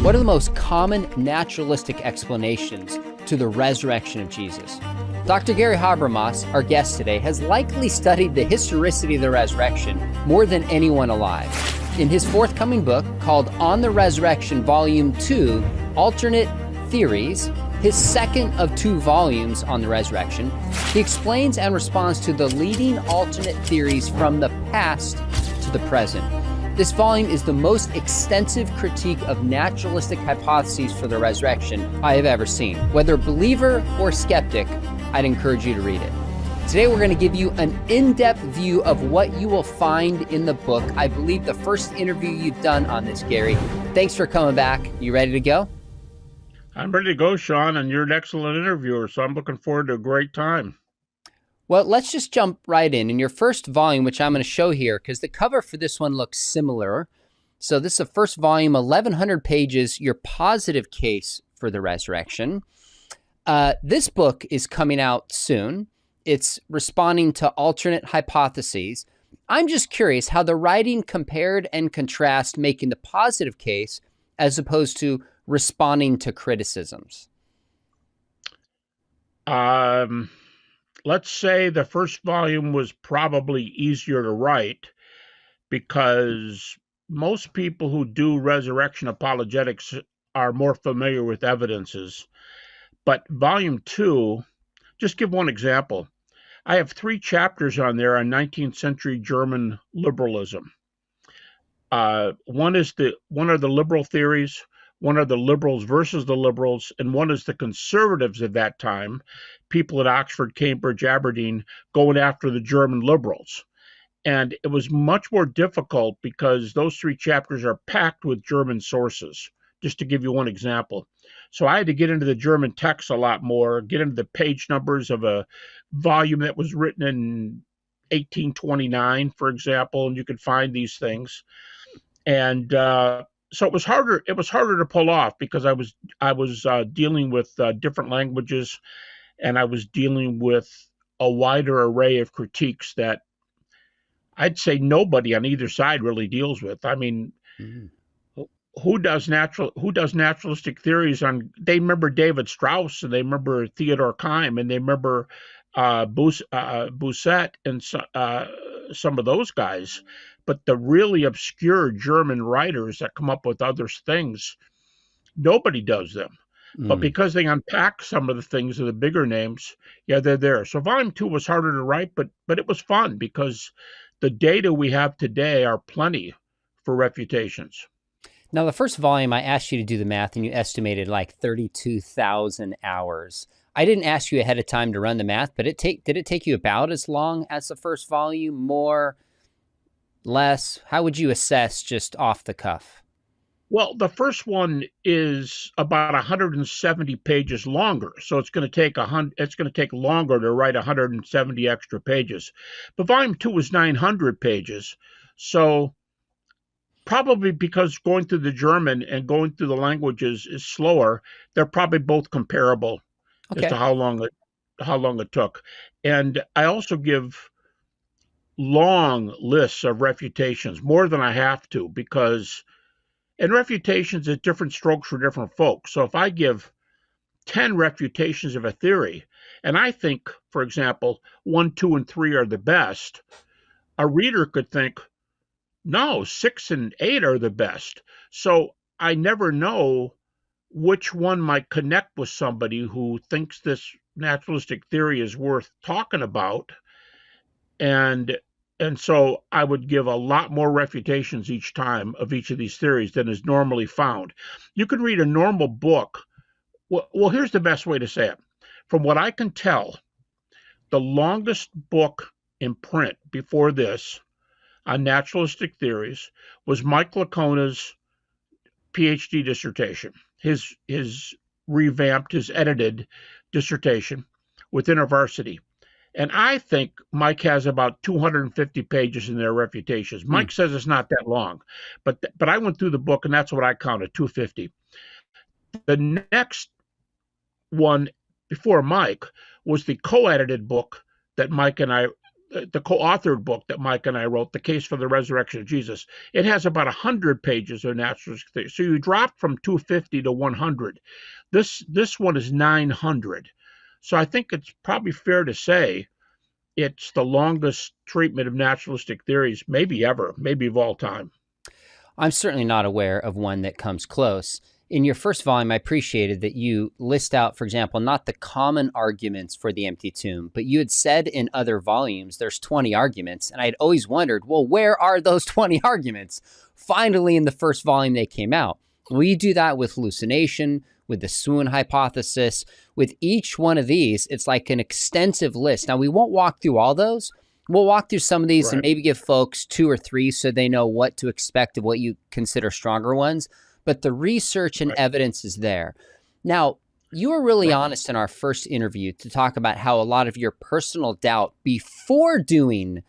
What are the most common naturalistic explanations to the resurrection of Jesus? Dr. Gary Habermas, our guest today, has likely studied the historicity of the resurrection more than anyone alive. In his forthcoming book called On the Resurrection, Volume 2, Alternate Theories, his second of 2 volumes on the resurrection, he explains and responds to the leading alternate theories from the past to the present. This volume is the most extensive critique of naturalistic hypotheses for the resurrection I have ever seen. Whether believer or skeptic, I'd encourage you to read it. Today we're going to give you an in-depth view of what you will find in the book. I believe the first interview you've done on this, Gary. Thanks for coming back. You ready to go? I'm ready to go, Sean, and you're an excellent interviewer, so I'm looking forward to a great time. Well, let's just jump right in. In your first volume, which I'm going to show here, because the cover for this one looks similar. So this is the first volume, 1,100 pages, your positive case for the resurrection. This book is coming out soon. It's responding to alternate hypotheses. I'm just curious how the writing compared and contrast making the positive case as opposed to responding to criticisms. Let's say the first volume was probably easier to write because most people who do resurrection apologetics are more familiar with evidences. But volume 2, just give one example. I have 3 chapters on there on 19th century German liberalism. One are the liberal theories, one are the liberals versus the liberals, and one is the conservatives of that time, people at Oxford, Cambridge, Aberdeen, going after the German liberals. And it was much more difficult because those 3 chapters are packed with German sources, just to give you one example. So I had to get into the German text a lot more, get into the page numbers of a volume that was written in 1829, for example, and you could find these things. And so it was harder to pull off because I was dealing with different languages, and I was dealing with a wider array of critiques that I'd say nobody on either side really deals with. I mean, who does naturalistic theories on? They remember David Strauss, and they remember Theodor Keim, and they remember Bousset and some of those guys. But the really obscure German writers that come up with other things, nobody does them. But because they unpack some of the things of the bigger names, yeah, they're there. So volume 2 was harder to write, but it was fun because the data we have today are plenty for refutations. Now, the first volume, I asked you to do the math, and you estimated like 32,000 hours. I didn't ask you ahead of time to run the math, but did it take you about as long as the first volume? More, less? How would you assess just off the cuff? Well, the first one is about 170 pages longer, so it's going to take longer to write 170 extra pages. But volume 2 was 900 pages, so probably because going through the German and going through the languages is slower, they're probably both comparable as to how long it took. And I also give long lists of refutations, more than I have to, because in refutations it's different strokes for different folks. So if I give 10 refutations of a theory, and I think, for example, 1, 2, and 3 are the best, a reader could think, no, 6 and 8 are the best. So I never know which one might connect with somebody who thinks this naturalistic theory is worth talking about. And so I would give a lot more refutations each time of each of these theories than is normally found. You can read a normal book. Well, here's the best way to say it. From what I can tell, the longest book in print before this on naturalistic theories was Mike Lacona's PhD dissertation, his revamped, his edited dissertation with InterVarsity. And I think Mike has about 250 pages in their refutations. Mike says it's not that long, but I went through the book, and that's what I counted, 250. The next one before Mike was the co-edited book that Mike and I the co-authored book that Mike and I wrote, The Case for the Resurrection of Jesus, it has about 100 pages of naturalistic theory. So you drop from 250 to 100. This one is 900. So I think it's probably fair to say it's the longest treatment of naturalistic theories, maybe ever, maybe of all time. I'm certainly not aware of one that comes close. In your first volume, I appreciated that you list out, for example, not the common arguments for the empty tomb, but you had said in other volumes there's 20 arguments, and I'd always wondered, well, where are those 20 arguments? Finally, in the first volume, they came out. Well, you do that with hallucination, with the Swoon hypothesis. With each one of these, it's like an extensive list. Now, we won't walk through all those. We'll walk through some of these and maybe give folks 2 or 3 so they know what to expect of what you consider stronger ones. But the research and evidence is there. Now, you were really honest in our first interview to talk about how a lot of your personal doubt before doing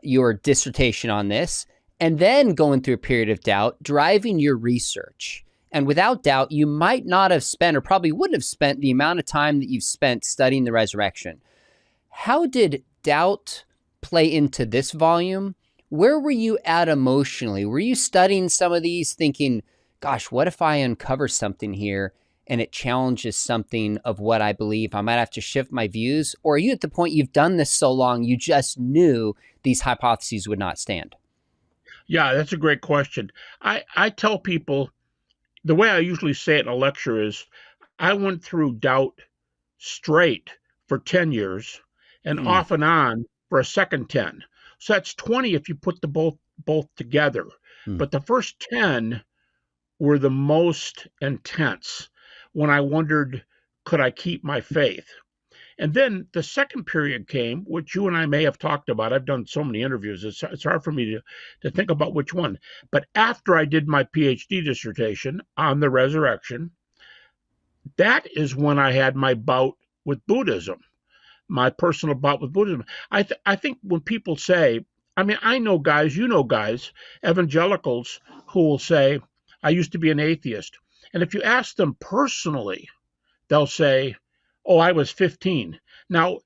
your dissertation on this, and then going through a period of doubt, driving your research. And without doubt, you might not have spent, or probably wouldn't have spent, the amount of time that you've spent studying the resurrection. How did doubt play into this volume? Where were you at emotionally? Were you studying some of these thinking, gosh, what if I uncover something here and it challenges something of what I believe? I might have to shift my views. Or are you at the point you've done this so long, you just knew these hypotheses would not stand? Yeah, that's a great question. I tell people, the way I usually say it in a lecture is, I went through doubt straight for 10 years and off and on for a second 10. So that's 20 if you put the both together. But the first 10 were the most intense, when I wondered, could I keep my faith? And then the second period came, which you and I may have talked about. I've done so many interviews, it's hard for me to think about which one. But after I did my PhD dissertation on the resurrection, that is when I had my bout with Buddhism, my personal bout with Buddhism. I think when people say, I mean, I know guys, you know guys, evangelicals, who will say, I used to be an atheist. And if you ask them personally, they'll say, oh, I was 15. Now,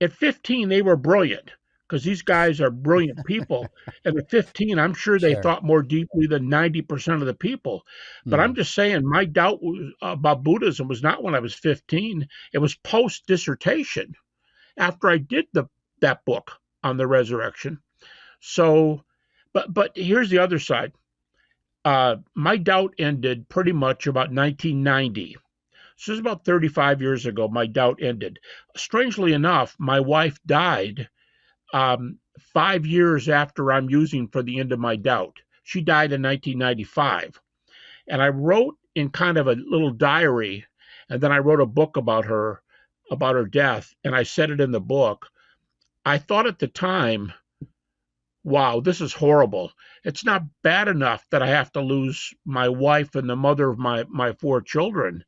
at 15, they were brilliant, because these guys are brilliant people. And at 15, I'm sure they thought more deeply than 90% of the people. But I'm just saying, my doubt about Buddhism was not when I was 15. It was post-dissertation, after I did that book on the resurrection. So, but here's the other side. My doubt ended pretty much about 1990. So this is about 35 years ago, my doubt ended. Strangely enough, my wife died 5 years after I'm using for the end of my doubt. She died in 1995. And I wrote in kind of a little diary, and then I wrote a book about her death, and I said it in the book. I thought at the time, wow, this is horrible. It's not bad enough that I have to lose my wife and the mother of my 4 children.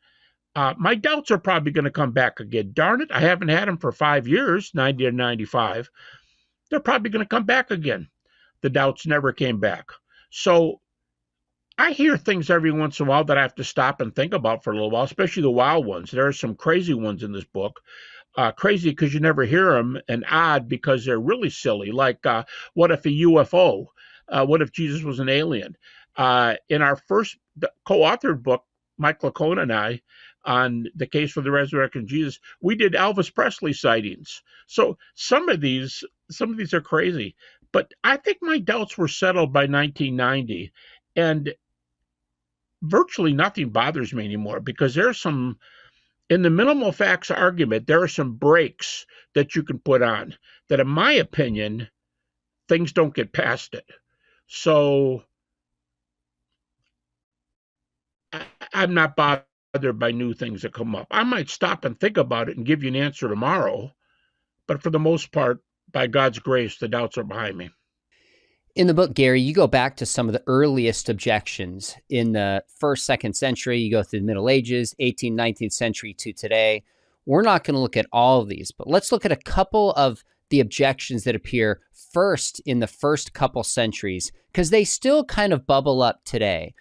My doubts are probably going to come back again. Darn it, I haven't had them for 5 years, 90 or 95. They're probably going to come back again. The doubts never came back. So I hear things every once in a while that I have to stop and think about for a little while, especially the wild ones. There are some crazy ones in this book. Crazy because you never hear them, and odd because they're really silly. Like, what if a UFO? What if Jesus was an alien? In our first co-authored book, Mike Lacona and I, on the case for the resurrection of Jesus, we did Elvis Presley sightings. So some of these are crazy. But I think my doubts were settled by 1990, and virtually nothing bothers me anymore, because there's some, in the minimal facts argument, there are some brakes that you can put on that, in my opinion, things don't get past it. So I'm not bothered by new things that come up. I might stop and think about it and give you an answer tomorrow, but for the most part, by God's grace, the doubts are behind me. In the book, Gary, you go back to some of the earliest objections in the 1st, 2nd century. You go through the Middle Ages, 18th, 19th century to today. We're not going to look at all of these, but let's look at a couple of the objections that appear first in the first couple centuries, because they still kind of bubble up today.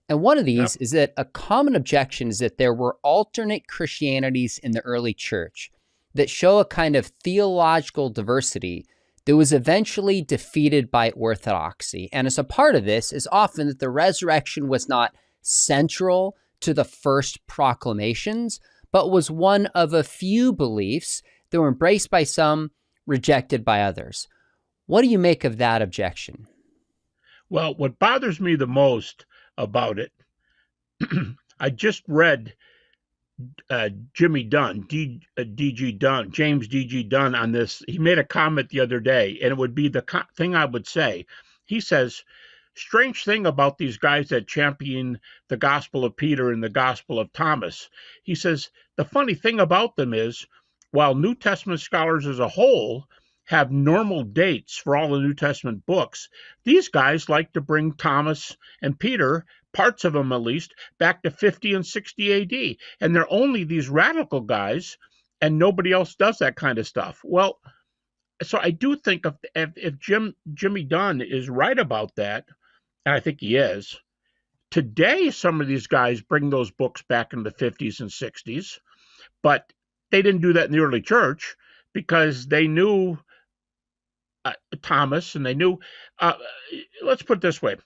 And one of these is that a common objection is that there were alternate Christianities in the early church. that show a kind of theological diversity that was eventually defeated by orthodoxy. And as a part of this is often that the resurrection was not central to the first proclamations, but was one of a few beliefs that were embraced by some, rejected by others. What do you make of that objection? Well, what bothers me the most about it, I just read Jimmy Dunn, D.G. Dunn, James D.G. Dunn on this. He made a comment the other day, and it would be the thing I would say. He says, strange thing about these guys that champion the Gospel of Peter and the Gospel of Thomas. He says, the funny thing about them is, while New Testament scholars as a whole have normal dates for all the New Testament books, these guys like to bring Thomas and Peter, parts of them at least, back to 50 and 60 AD. And they're only these radical guys, and nobody else does that kind of stuff. Well, so I do think if Jimmy Dunn is right about that, and I think he is, today some of these guys bring those books back in the 50s and 60s, but they didn't do that in the early church because they knew Thomas, and they knew, let's put it this way,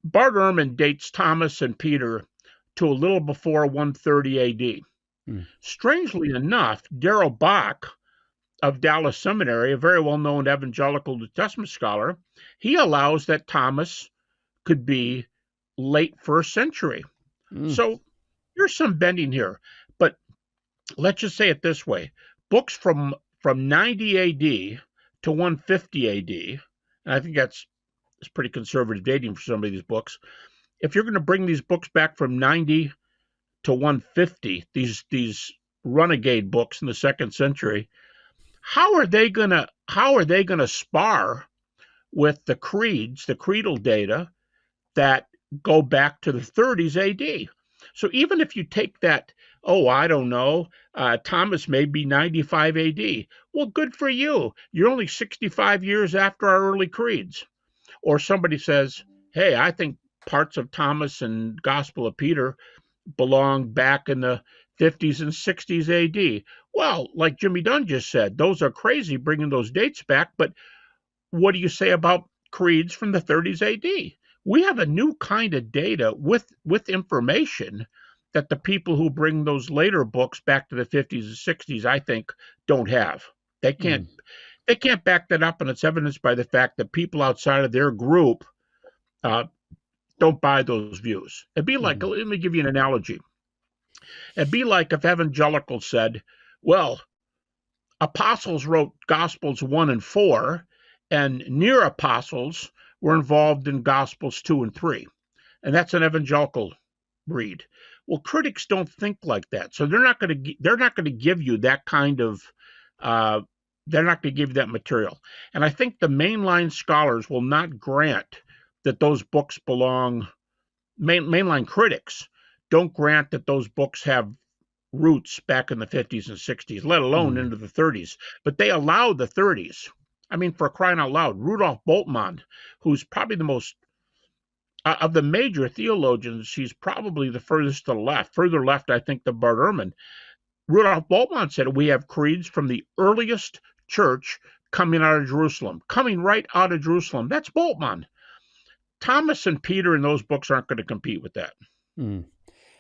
Bart Ehrman dates Thomas and Peter to a little before 130 AD. Strangely enough, Darrell Bach of Dallas Seminary, a very well-known evangelical New Testament scholar, he allows that Thomas could be late first century. So there's some bending here. But let's just say it this way. Books from 90 AD to 150 AD, and I think it's pretty conservative dating for some of these books. If you're going to bring these books back from 90 to 150, these renegade books in the second century, how are they going to spar with the creeds, the creedal data that go back to the 30s AD? So even if you take that, I don't know, Thomas may be 95 AD. Well, good for you. You're only 65 years after our early creeds. Or somebody says, hey, I think parts of Thomas and Gospel of Peter belong back in the 50s and 60s AD. Well, like Jimmy Dunn just said, those are crazy bringing those dates back. But what do you say about creeds from the 30s AD? We have a new kind of data with information that the people who bring those later books back to the 50s and 60s, I think, don't have. They can't back that up, and it's evidenced by the fact that people outside of their group don't buy those views. It'd be like, let me give you an analogy. It'd be like if evangelicals said, well, apostles wrote Gospels 1 and 4, and near apostles were involved in Gospels 2 and 3. And that's an evangelical read. Well, critics don't think like that. So they're not going to give you that kind of they're not going to give you that material. And I think the mainline scholars will not grant that those books belong, mainline critics don't grant that those books have roots back in the 50s and 60s, let alone into the 30s. But they allow the 30s. I mean, for crying out loud, Rudolf Bultmann, who's probably the most, of the major theologians, he's probably the furthest to the left, further left, I think, than Bart Ehrman. Rudolf Bultmann said we have creeds from the earliest church coming out of Jerusalem, coming right out of Jerusalem. That's Bultmann. Thomas and Peter in those books aren't going to compete with that.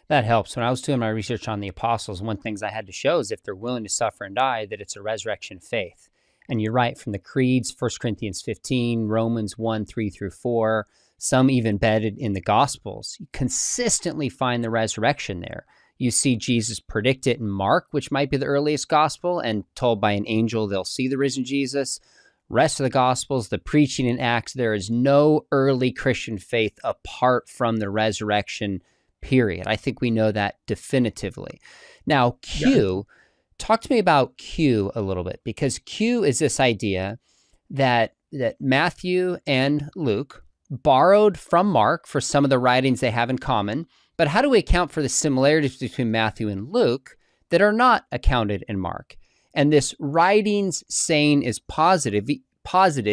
That helps. When I was doing my research on the apostles, one of the things I had to show is if they're willing to suffer and die, that it's a resurrection faith. And you're right, from the creeds, 1 Corinthians 15, Romans 1, 3 through 4, some even embedded in the Gospels, you consistently find the resurrection there. You see Jesus predict it in Mark, which might be the earliest gospel, and told by an angel they'll see the risen Jesus. Rest of the Gospels, the preaching in Acts, there is no early Christian faith apart from the resurrection, period. I think we know that definitively. Now, Q, talk to me about Q a little bit, because Q is this idea that Matthew and Luke borrowed from Mark for some of the writings they have in common, but how do we account for the similarities between Matthew and Luke that are not accounted in Mark? And this writings saying is posited,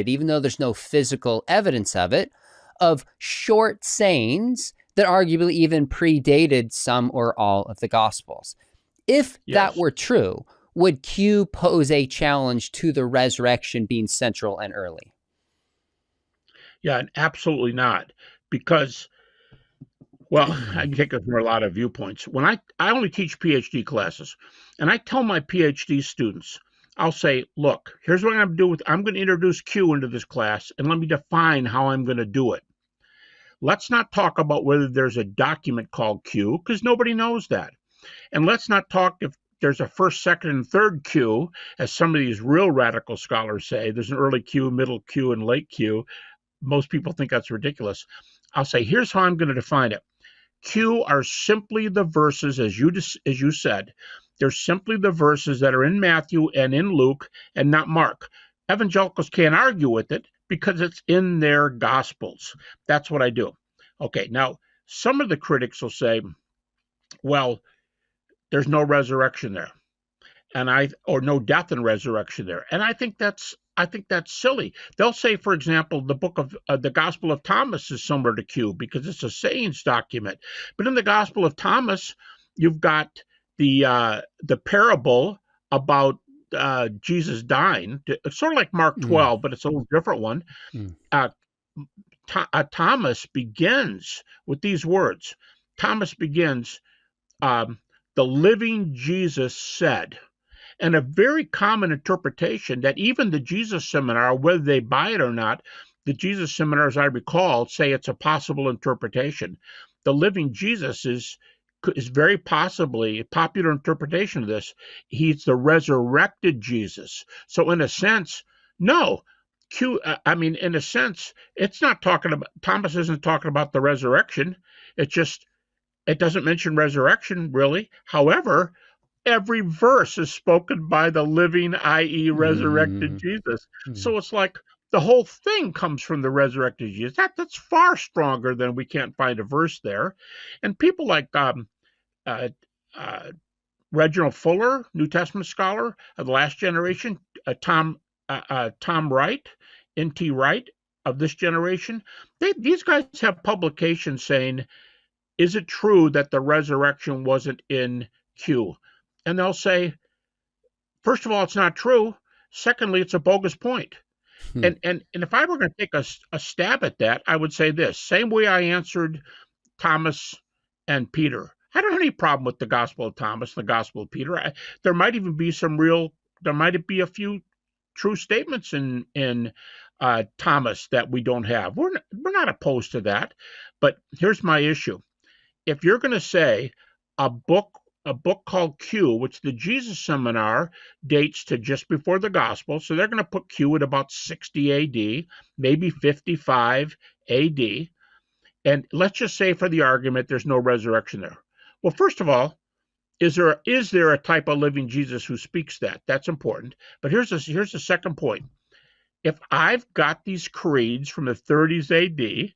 even though there's no physical evidence of it, of short sayings that arguably even predated some or all of the Gospels. If that were true, would Q pose a challenge to the resurrection being central and early? Yeah, and absolutely not. Because, well, I can take it from a lot of viewpoints. When I only teach PhD classes, and I tell my PhD students, I'll say, look, here's what I'm going to do. I'm going to introduce Q into this class, and let me define how I'm going to do it. Let's not talk about whether there's a document called Q, because nobody knows that. And let's not talk if there's a first, second, and third Q, as some of these real radical scholars say. There's an early Q, middle Q, and late Q. Most people think that's ridiculous. I'll say, here's how I'm going to define it. Q are simply the verses, as you said. They're simply the verses that are in Matthew and in Luke and not Mark. Evangelicals can't argue with it because it's in their Gospels. That's what I do. Okay, now, some of the critics will say, well, there's no resurrection there, or no death and resurrection there, and I think that's silly. They'll say, for example, the book of the Gospel of Thomas is similar to Q because it's a sayings document. But in the Gospel of Thomas, you've got the parable about Jesus dying. It's sort of like Mark 12, but it's a little different one. Thomas begins with these words. Thomas begins, the living Jesus said. And a very common interpretation that even the Jesus Seminar, whether they buy it or not, the Jesus Seminars I recall say it's a possible interpretation. The living Jesus is very possibly a popular interpretation of this. He's the resurrected Jesus. So in a sense, no. In a sense, it's not talking about, Thomas isn't talking about the resurrection. It doesn't mention resurrection really. However, every verse is spoken by the living, i.e. resurrected Jesus. So it's like the whole thing comes from the resurrected Jesus. That's far stronger than we can't find a verse there. And people like Reginald Fuller, New Testament scholar of the last generation, Tom Wright, N.T. Wright of this generation, these guys have publications saying, is it true that the resurrection wasn't in Q? And they'll say, first of all, it's not true. Secondly, it's a bogus point. And if I were going to take a stab at that, I would say this. Same way I answered Thomas and Peter. I don't have any problem with the Gospel of Thomas, the Gospel of Peter. There might even be a few true statements in Thomas that we don't have. We're not opposed to that. But here's my issue. If you're going to say a book called Q, which the Jesus Seminar dates to just before the Gospel, so they're going to put Q at about 60 AD, maybe 55 AD, and let's just say for the argument there's no resurrection there. Well, first of all, is there a type of living Jesus who speaks that? That's important. But here's the second point. If I've got these creeds from the 30s AD,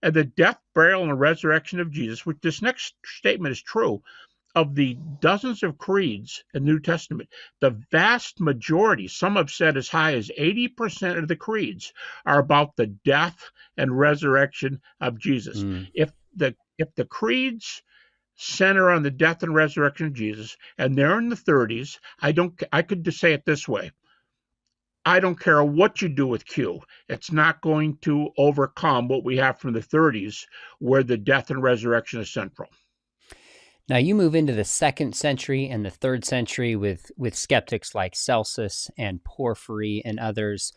and the death, burial, and resurrection of Jesus, which this next statement is true, of the dozens of creeds in the New Testament, the vast majority, some have said as high as 80% of the creeds, are about the death and resurrection of Jesus. If the creeds center on the death and resurrection of Jesus, and they're in the 30s, I could just say it this way. I don't care what you do with Q. It's not going to overcome what we have from the 30s, where the death and resurrection is central. Now you move into the 2nd century and the 3rd century with skeptics like Celsus and Porphyry and others.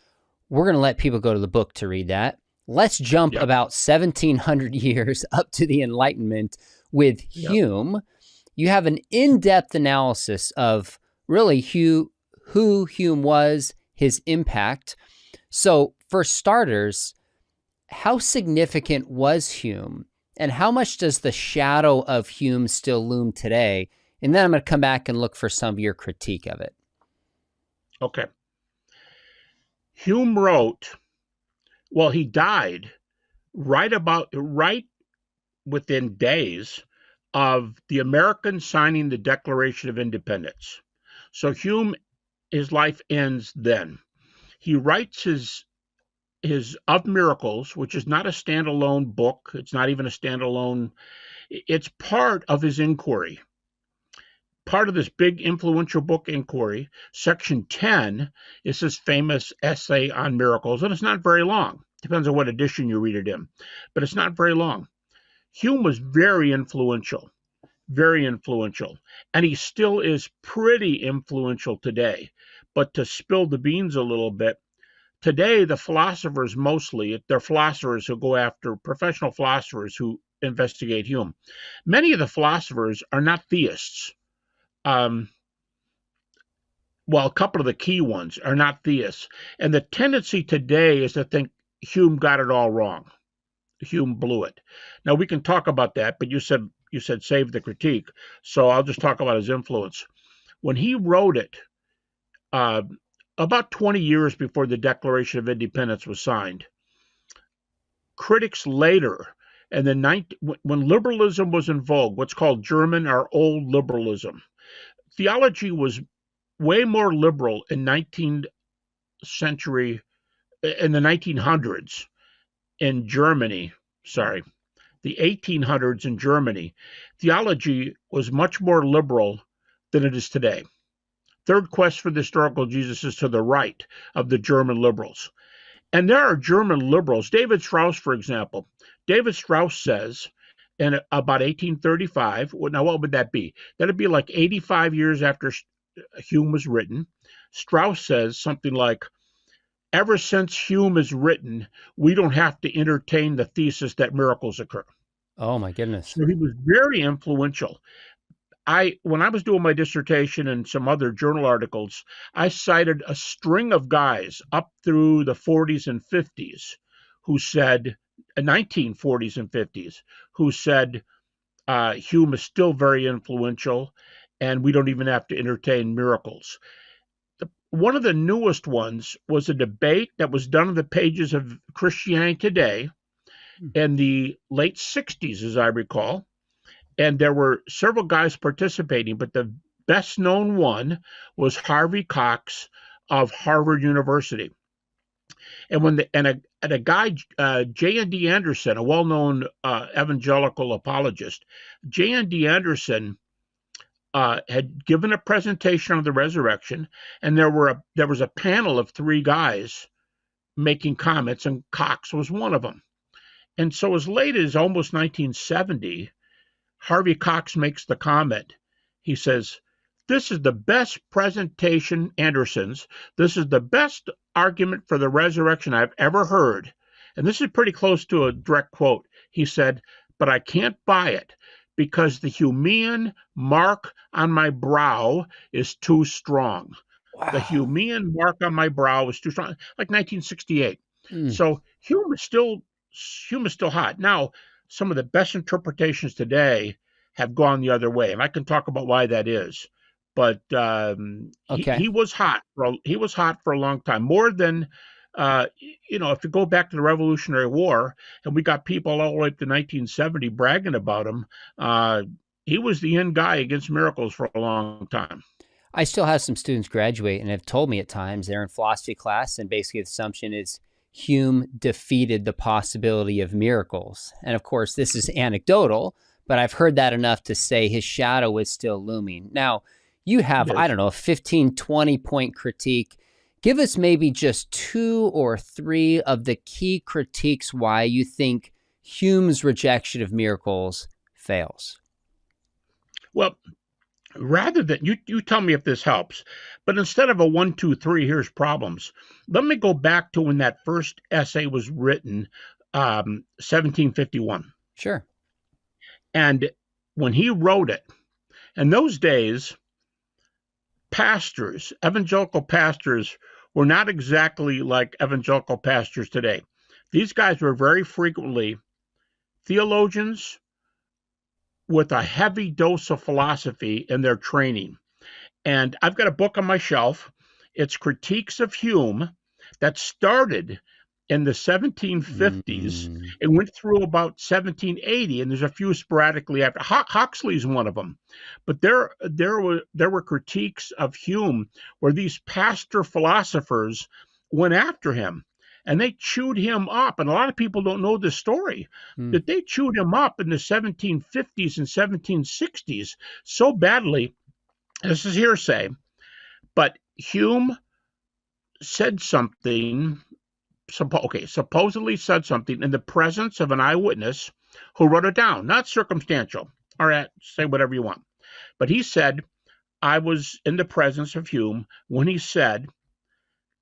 We're going to let people go to the book to read that. Let's jump about 1700 years up to the Enlightenment with Hume. You have an in-depth analysis of really who Hume was, his impact. So for starters, how significant was Hume? And how much does the shadow of Hume still loom today? And then I'm going to come back and look for some of your critique of it. Okay. Hume wrote, well, he died right within days of the Americans signing the Declaration of Independence. So Hume, his life ends then. He writes his Of Miracles, which is not a standalone book. It's not even a standalone. It's part of his inquiry. part of this big influential book inquiry, section 10 is his famous essay on miracles, and it's not very long. Depends on what edition you read it in, but it's not very long. Hume was very influential, and he still is pretty influential today. But to spill the beans a little bit, today the philosophers mostly, they're philosophers who go after professional philosophers who investigate Hume. Many of the philosophers are not theists. Well, a couple of the key ones are not theists. And the tendency today is to think Hume got it all wrong. Hume blew it. Now, we can talk about that, but you said save the critique, so I'll just talk about his influence. When he wrote it, about 20 years before the Declaration of Independence was signed, critics later, and when liberalism was in vogue, what's called German or old liberalism, theology was way more liberal in the 1900s in Germany. The 1800s in Germany, theology was much more liberal than it is today. Third quest for the historical Jesus is to the right of the German liberals. And there are German liberals, David Strauss, for example. David Strauss says in about 1835, now what would that be? That'd be like 85 years after Hume was written. Strauss says something like, ever since Hume is written, we don't have to entertain the thesis that miracles occur. Oh, my goodness. So he was very influential. When I was doing my dissertation and some other journal articles, I cited a string of guys up through the 40s and 50s who said, 1940s and 50s, who said Hume is still very influential and we don't even have to entertain miracles. One of the newest ones was a debate that was done in the pages of Christianity Today in the late 60s, as I recall. And there were several guys participating, but the best known one was Harvey Cox of Harvard University. And a guy, J.N.D. Anderson, a well-known evangelical apologist, J.N.D. Anderson had given a presentation on the resurrection, and there was a panel of three guys making comments, and Cox was one of them. And so as late as almost 1970, Harvey Cox makes the comment. He says, this is the best presentation, Anderson's. This is the best argument for the resurrection I've ever heard. And this is pretty close to a direct quote. He said, but I can't buy it because the Humean mark on my brow is too strong. Wow. The Humean mark on my brow is too strong, like 1968. So Hume is still hot. Now, some of the best interpretations today have gone the other way, and I can talk about why that is. But he was hot. He was hot for a long time, more than if you go back to the Revolutionary War, and we got people all the way up to 1970 bragging about him. He was the in guy against miracles for a long time. I still have some students graduate and have told me at times they're in philosophy class, and basically the assumption is Hume defeated the possibility of miracles. And of course, this is anecdotal, but I've heard that enough to say his shadow is still looming. Now, you have, I don't know, a 15, 20-point critique. Give us maybe just 2 or 3 of the key critiques why you think Hume's rejection of miracles fails. Well, rather than, you tell me if this helps, but instead of a 1, 2, 3, here's problems, let me go back to when that first essay was written, 1751. Sure. And when he wrote it, in those days, pastors, evangelical pastors, were not exactly like evangelical pastors today. These guys were very frequently theologians with a heavy dose of philosophy in their training. And I've got a book on my shelf. It's Critiques of Hume that started in the 1750s and went through about 1780, and there's a few sporadically after. Huxley's one of them. But there were critiques of Hume where these pastor philosophers went after him, and they chewed him up. And a lot of people don't know this story, that they chewed him up in the 1750s and 1760s so badly This is hearsay, but Hume said something, supposedly said something in the presence of an eyewitness who wrote it down, not circumstantial. All right, say whatever you want. But he said, I was in the presence of Hume when he said,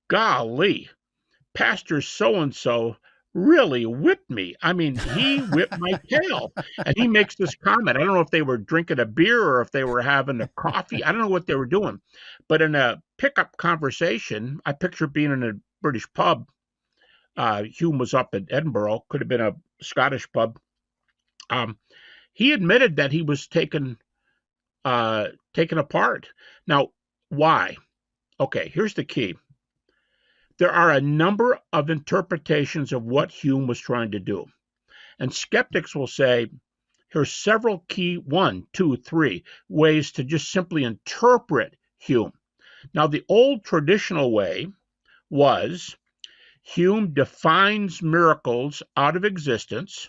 golly, Pastor so-and-so really whipped me. I mean, he whipped my tail. And he makes this comment. I don't know if they were drinking a beer or if they were having a coffee. I don't know what they were doing. But in a pickup conversation, I picture being in a British pub. Hume was up in Edinburgh, could have been a Scottish pub. He admitted that he was taken apart. Now, why? Okay, here's the key. There are a number of interpretations of what Hume was trying to do. And skeptics will say, here's several key 1, 2, 3 ways to just simply interpret Hume. Now, the old traditional way was Hume defines miracles out of existence,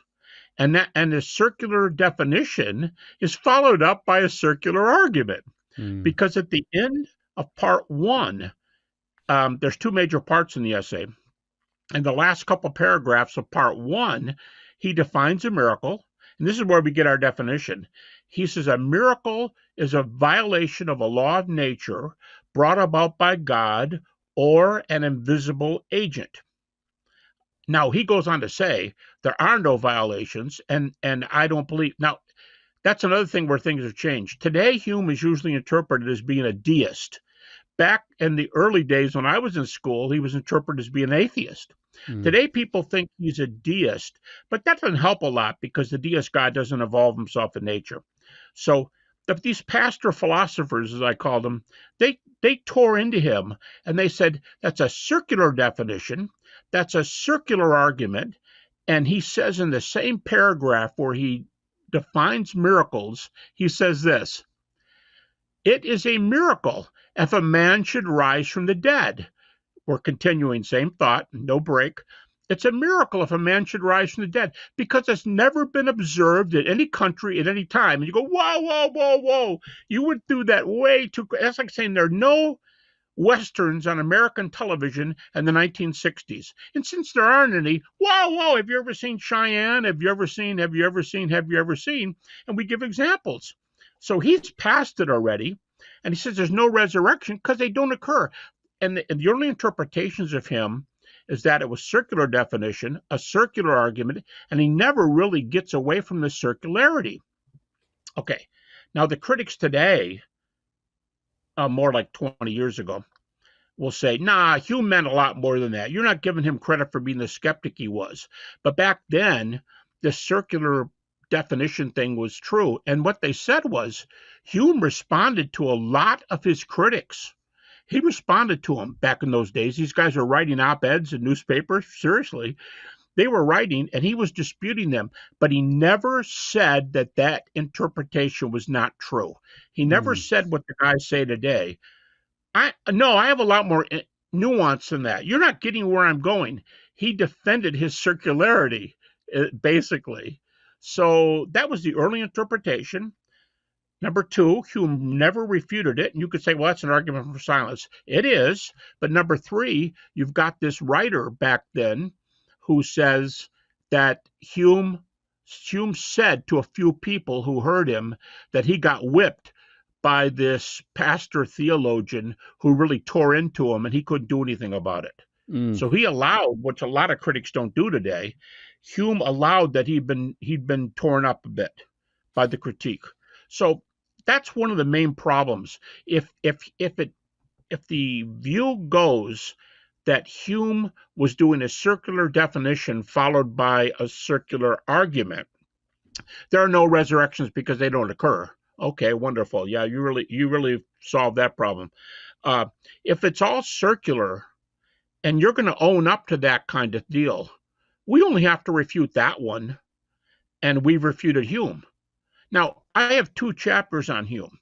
and the circular definition is followed up by a circular argument. Because at the end of part 1, there's 2 major parts in the essay. In the last couple paragraphs of part 1, he defines a miracle, and this is where we get our definition. He says a miracle is a violation of a law of nature brought about by God or an invisible agent. Now, he goes on to say there are no violations, and I don't believe. Now, that's another thing where things have changed. Today, Hume is usually interpreted as being a deist. Back in the early days when I was in school, he was interpreted as being an atheist. Today, people think he's a deist, but that doesn't help a lot because the deist God doesn't involve himself in nature. So these pastor philosophers, as I call them, they tore into him and they said that's a circular definition, that's a circular argument, and he says in the same paragraph where he defines miracles, he says this: it is a miracle if a man should rise from the dead. We're continuing, same thought, no break. It's a miracle if a man should rise from the dead because it's never been observed in any country at any time. And you go, whoa, whoa, whoa, whoa. You went through that way too. That's like saying there are no Westerns on American television in the 1960s. And since there aren't any, whoa, whoa, have you ever seen Cheyenne? Have you ever seen? And we give examples. So he's past it already. And he says there's no resurrection because they don't occur. And the only interpretations of him is that it was circular definition, a circular argument, and he never really gets away from the circularity. Okay, now the critics today, more like 20 years ago, will say, nah, Hume meant a lot more than that. You're not giving him credit for being the skeptic he was. But back then, the circular definition thing was true. And what they said was Hume responded to a lot of his critics. He responded to them back in those days. These guys were writing op-eds in newspapers. Seriously, they were writing, and he was disputing them. But he never said that interpretation was not true. He never said what the guys say today. I have a lot more nuance than that. You're not getting where I'm going. He defended his circularity, basically. So that was the early interpretation. Number 2, Hume never refuted it. And you could say, well, that's an argument for silence. It is. But number 3, you've got this writer back then who says that Hume said to a few people who heard him that he got whipped by this pastor theologian who really tore into him and he couldn't do anything about it. So he allowed, which a lot of critics don't do today, Hume allowed that he'd been torn up a bit by the critique. So that's one of the main problems. If the view goes that Hume was doing a circular definition followed by a circular argument, there are no resurrections because they don't occur. Okay, wonderful. Yeah, you really solved that problem. If it's all circular and you're going to own up to that kind of deal, we only have to refute that one, and we've refuted Hume. Now, I have 2 chapters on Hume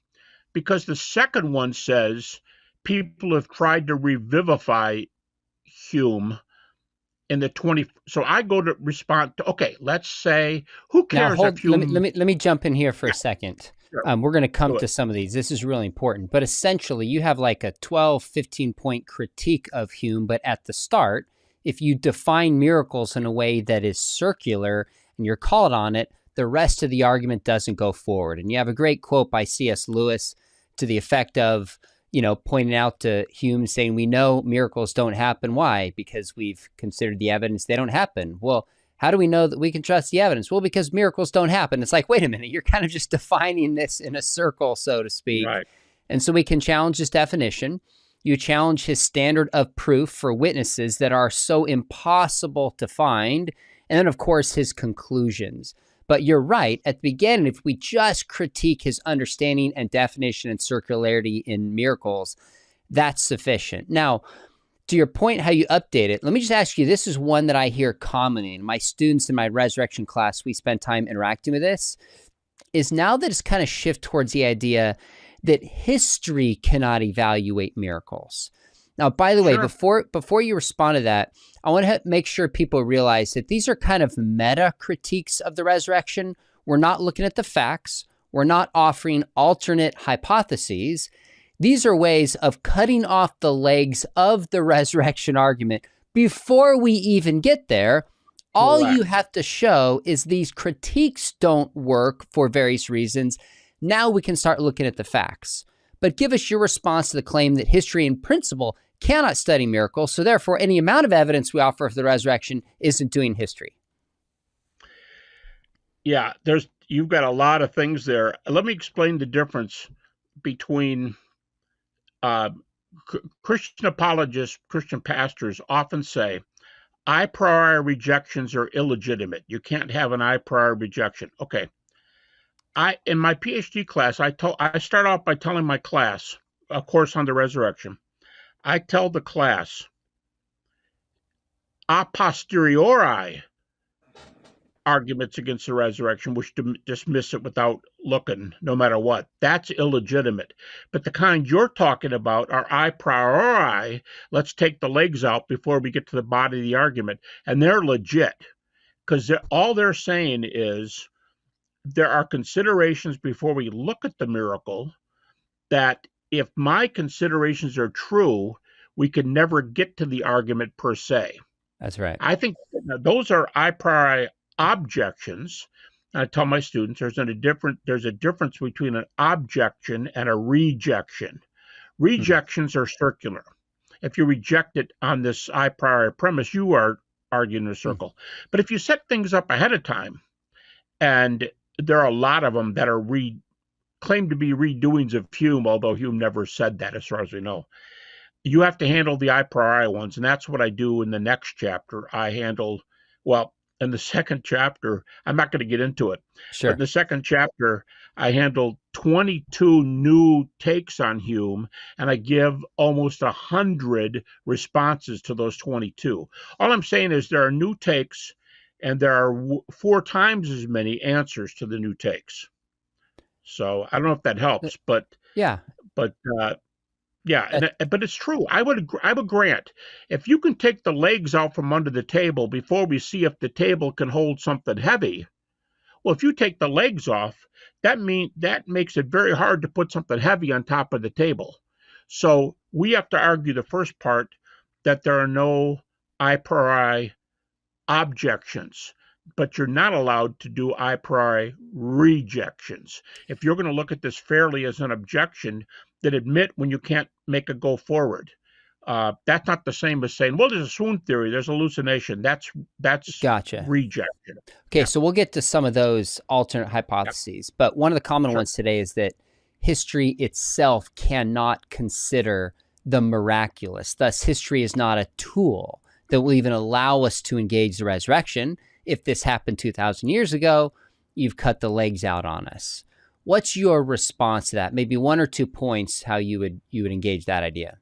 because the second one says people have tried to revivify Hume in the 20. So I go to respond to, okay, let's say, who cares Now, if Hume... let me jump in here for a second. We're going to come Do to it. some of these. This is really important. But essentially, you have like a 12, 15-point critique of Hume. But at the start, if you define miracles in a way that is circular and you're called on it, the rest of the argument doesn't go forward. And you have a great quote by C.S. Lewis to the effect of, pointing out to Hume saying, we know miracles don't happen. Why? Because we've considered the evidence they don't happen. Well, how do we know that we can trust the evidence? Well, because miracles don't happen. It's like, wait a minute, you're kind of just defining this in a circle, so to speak. Right. And so we can challenge this definition. You challenge his standard of proof for witnesses that are so impossible to find. And then, of course, his conclusions. But you're right. At the beginning, if we just critique his understanding and definition and circularity in miracles, that's sufficient. Now, to your point, how you update it, let me just ask you, this is one that I hear commonly. My students in my resurrection class, we spend time interacting with this, is now that it's kind of shift towards the idea that history cannot evaluate miracles. Now, by the way, before you respond to that, I want to make sure people realize that these are kind of meta critiques of the resurrection. We're not looking at the facts. We're not offering alternate hypotheses. These are ways of cutting off the legs of the resurrection argument before we even get there. All you have to show is these critiques don't work for various reasons. Now we can start looking at the facts. But give us your response to the claim that history in principle cannot study miracles, so therefore any amount of evidence we offer for the resurrection isn't doing history. Yeah, you've got a lot of things there. Let me explain the difference between Christian apologists, Christian pastors often say, a priori rejections are illegitimate. You can't have an a priori rejection. Okay. In my PhD class, I start off by telling my class, a course on the resurrection, I tell the class, a posteriori arguments against the resurrection, which dismiss it without looking, no matter what, that's illegitimate. But the kind you're talking about are a priori, let's take the legs out before we get to the body of the argument, and they're legit, because all they're saying is there are considerations before we look at the miracle that if my considerations are true, we can never get to the argument per se. That's right. I think those are a priori objections. I tell my students there's a difference between an objection and a rejection. Rejections are circular. If you reject it on this a priori premise, you are arguing in a circle. But if you set things up ahead of time, and there are a lot of them that are claim to be redoings of Hume, although Hume never said that as far as we know, you have to handle the a priori ones, and that's what I do in the next chapter. In the second chapter, I'm not going to get into it. Sure. But in the second chapter, I handle 22 new takes on Hume, and I give almost 100 responses to those 22. All I'm saying is there are new takes, and there are 4 times as many answers to the new takes. So I don't know if that helps, but yeah. But it's true. I would grant if you can take the legs out from under the table before we see if the table can hold something heavy. Well, if you take the legs off, that makes it very hard to put something heavy on top of the table. So we have to argue the first part that there are no a priori objections, but you're not allowed to do a priori rejections. If you're going to look at this fairly as an objection, then admit when you can't make a go forward. That's not the same as saying, well, there's a swoon theory, there's hallucination. That's Gotcha. rejection. Okay, so we'll get to some of those alternate hypotheses. But one of the common ones today is that history itself cannot consider the miraculous. Thus, history is not a tool that will even allow us to engage the resurrection. If this happened 2,000 years ago, you've cut the legs out on us. What's your response to that? Maybe 1 or 2 points how you would engage that idea.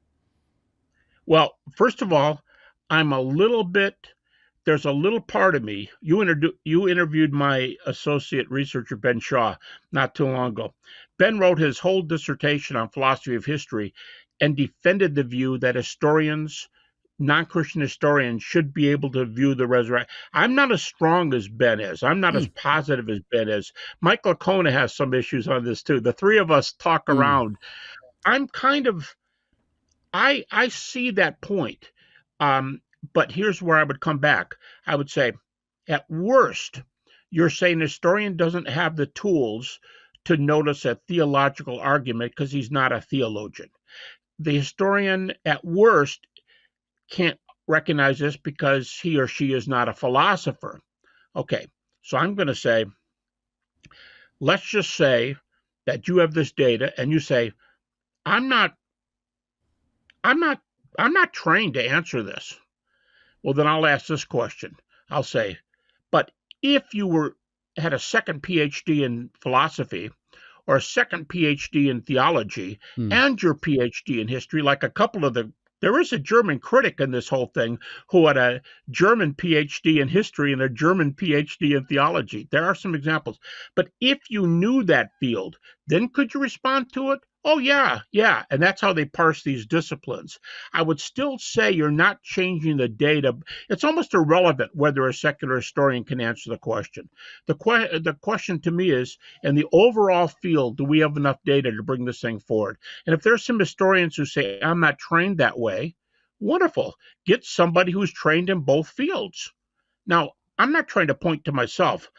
Well, first of all, there's a little part of me. You interviewed my associate researcher, Ben Shaw, not too long ago. Ben wrote his whole dissertation on philosophy of history and defended the view that historians non-Christian historians should be able to view the resurrection. I'm not as strong as Ben is. I'm not as positive as Ben is. Michael Kona has some issues on this too. The three of us talk around. I'm kind of, I see that point. But here's where I would come back. I would say, at worst, you're saying a historian doesn't have the tools to notice a theological argument because he's not a theologian. The historian, at worst, can't recognize this because he or she is not a philosopher. Okay, so I'm going to say, let's just say that you have this data and you say, I'm not trained to answer this. Well, then I'll ask this question. I'll say, but if you had a second PhD in philosophy or a second PhD in theology and your PhD in history, like a couple of there is a German critic in this whole thing who had a German PhD in history and a German PhD in theology. There are some examples. But if you knew that field, then could you respond to it? Oh, yeah. And that's how they parse these disciplines. I would still say you're not changing the data. It's almost irrelevant whether a secular historian can answer the question. The question to me is, in the overall field, do we have enough data to bring this thing forward? And if there's some historians who say, I'm not trained that way, wonderful. Get somebody who's trained in both fields. Now, I'm not trying to point to myself,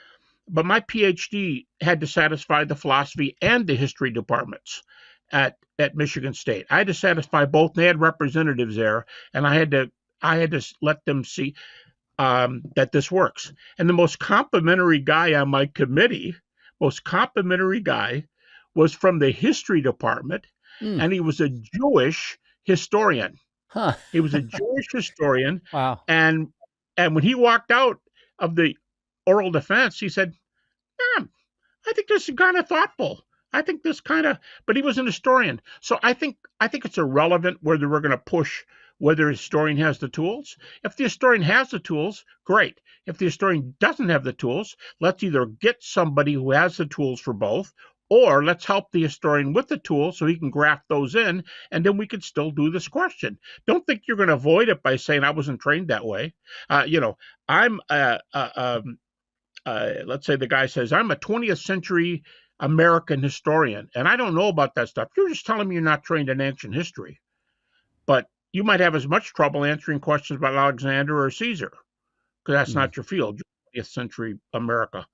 but my PhD had to satisfy the philosophy and the history departments at Michigan State. I had to satisfy both. They had representatives there, and I had to let them see that this works. And the most complimentary guy on my committee, was from the history department, and he was a Jewish historian. He was a Jewish historian. Wow. And when he walked out of the oral defense, he said, I think this is kind of thoughtful. I think this but he was an historian. So I think it's irrelevant whether we're going to push whether a historian has the tools. If the historian has the tools, great. If the historian doesn't have the tools, let's either get somebody who has the tools for both, or let's help the historian with the tools so he can graft those in, and then we can still do this question. Don't think you're going to avoid it by saying I wasn't trained that way. I'm let's say the guy says, I'm a 20th century American historian, and I don't know about that stuff. You're just telling me you're not trained in ancient history. But you might have as much trouble answering questions about Alexander or Caesar, because that's not your field, 20th century America.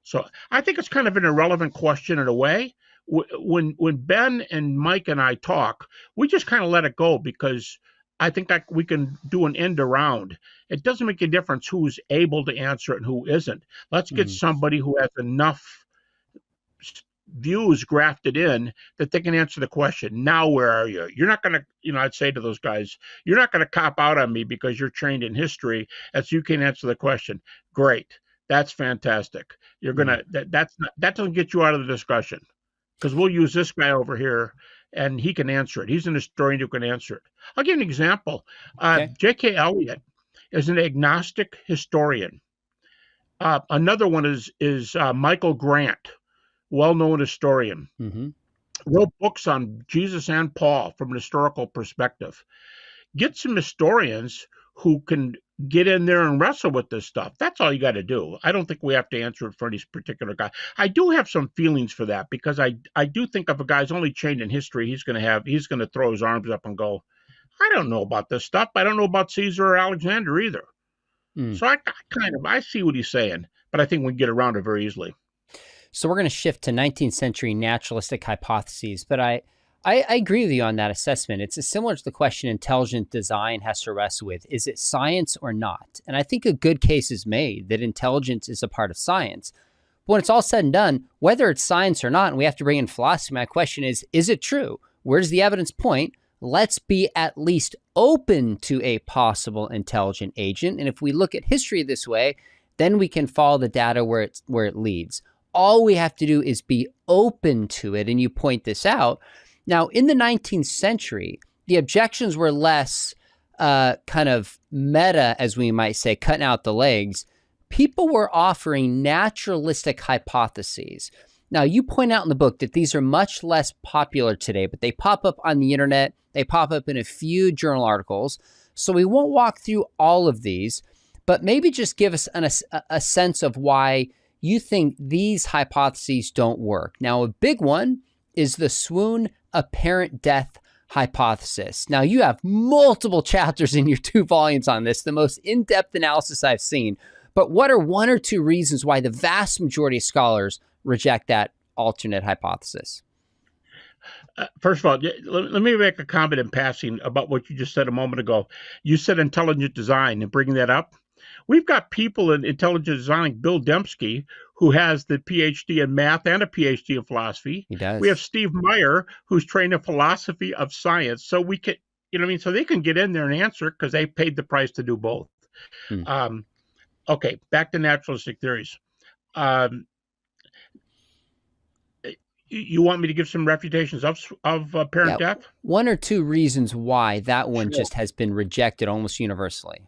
So I think it's kind of an irrelevant question in a way. When Ben and Mike and I talk, we just kind of let it go because I think we can do an end around. It doesn't make a difference who's able to answer it and who isn't. Let's get somebody who has enough views grafted in that they can answer the question. Now, where are you? You're not going to, I'd say to those guys, you're not going to cop out on me because you're trained in history and so you can answer the question. Great. That's fantastic. You're going to, that doesn't get you out of the discussion because we'll use this guy over here and he can answer it. He's an historian who can answer it. I'll give you an example. J.K. Elliott is an agnostic historian. Another one is Michael Grant, well-known historian. Wrote books on Jesus and Paul from an historical perspective. Get some historians who can get in there and wrestle with this stuff. That's all you got to do. I don't think we have to answer it for any particular guy. I do have some feelings for that because I do think if a guy's only trained in history, he's going to throw his arms up and go, I don't know about this stuff. I don't know about Caesar or Alexander either. So I see what he's saying, but I think we can get around it very easily. So we're going to shift to 19th century naturalistic hypotheses, but I agree with you on that assessment. It's similar to the question intelligent design has to wrestle with. Is it science or not? And I think a good case is made that intelligence is a part of science. But when it's all said and done, whether it's science or not, and we have to bring in philosophy, my question is it true? Where does the evidence point? Let's be at least open to a possible intelligent agent. And if we look at history this way, then we can follow the data where it leads. All we have to do is be open to it. And you point this out. Now, in the 19th century, the objections were less kind of meta, as we might say, cutting out the legs. People were offering naturalistic hypotheses. Now, you point out in the book that these are much less popular today, but they pop up on the internet. They pop up in a few journal articles. So we won't walk through all of these, but maybe just give us a sense of why you think these hypotheses don't work. Now, a big one is the Swoon apparent death hypothesis. Now, you have multiple chapters in your 2 volumes on this, the most in-depth analysis I've seen. But what are 1 or 2 reasons why the vast majority of scholars reject that alternate hypothesis? First of all, let me make a comment in passing about what you just said a moment ago. You said intelligent design, and bringing that up. We've got people in intelligent design, like Bill Dembski, who has the PhD in math and a PhD in philosophy. He does. We have Steve Meyer, who's trained in philosophy of science. So we can, you know what I mean? So they can get in there and answer because they paid the price to do both. Okay, back to naturalistic theories. You want me to give some refutations of apparent death? 1 or 2 reasons why that one just has been rejected almost universally.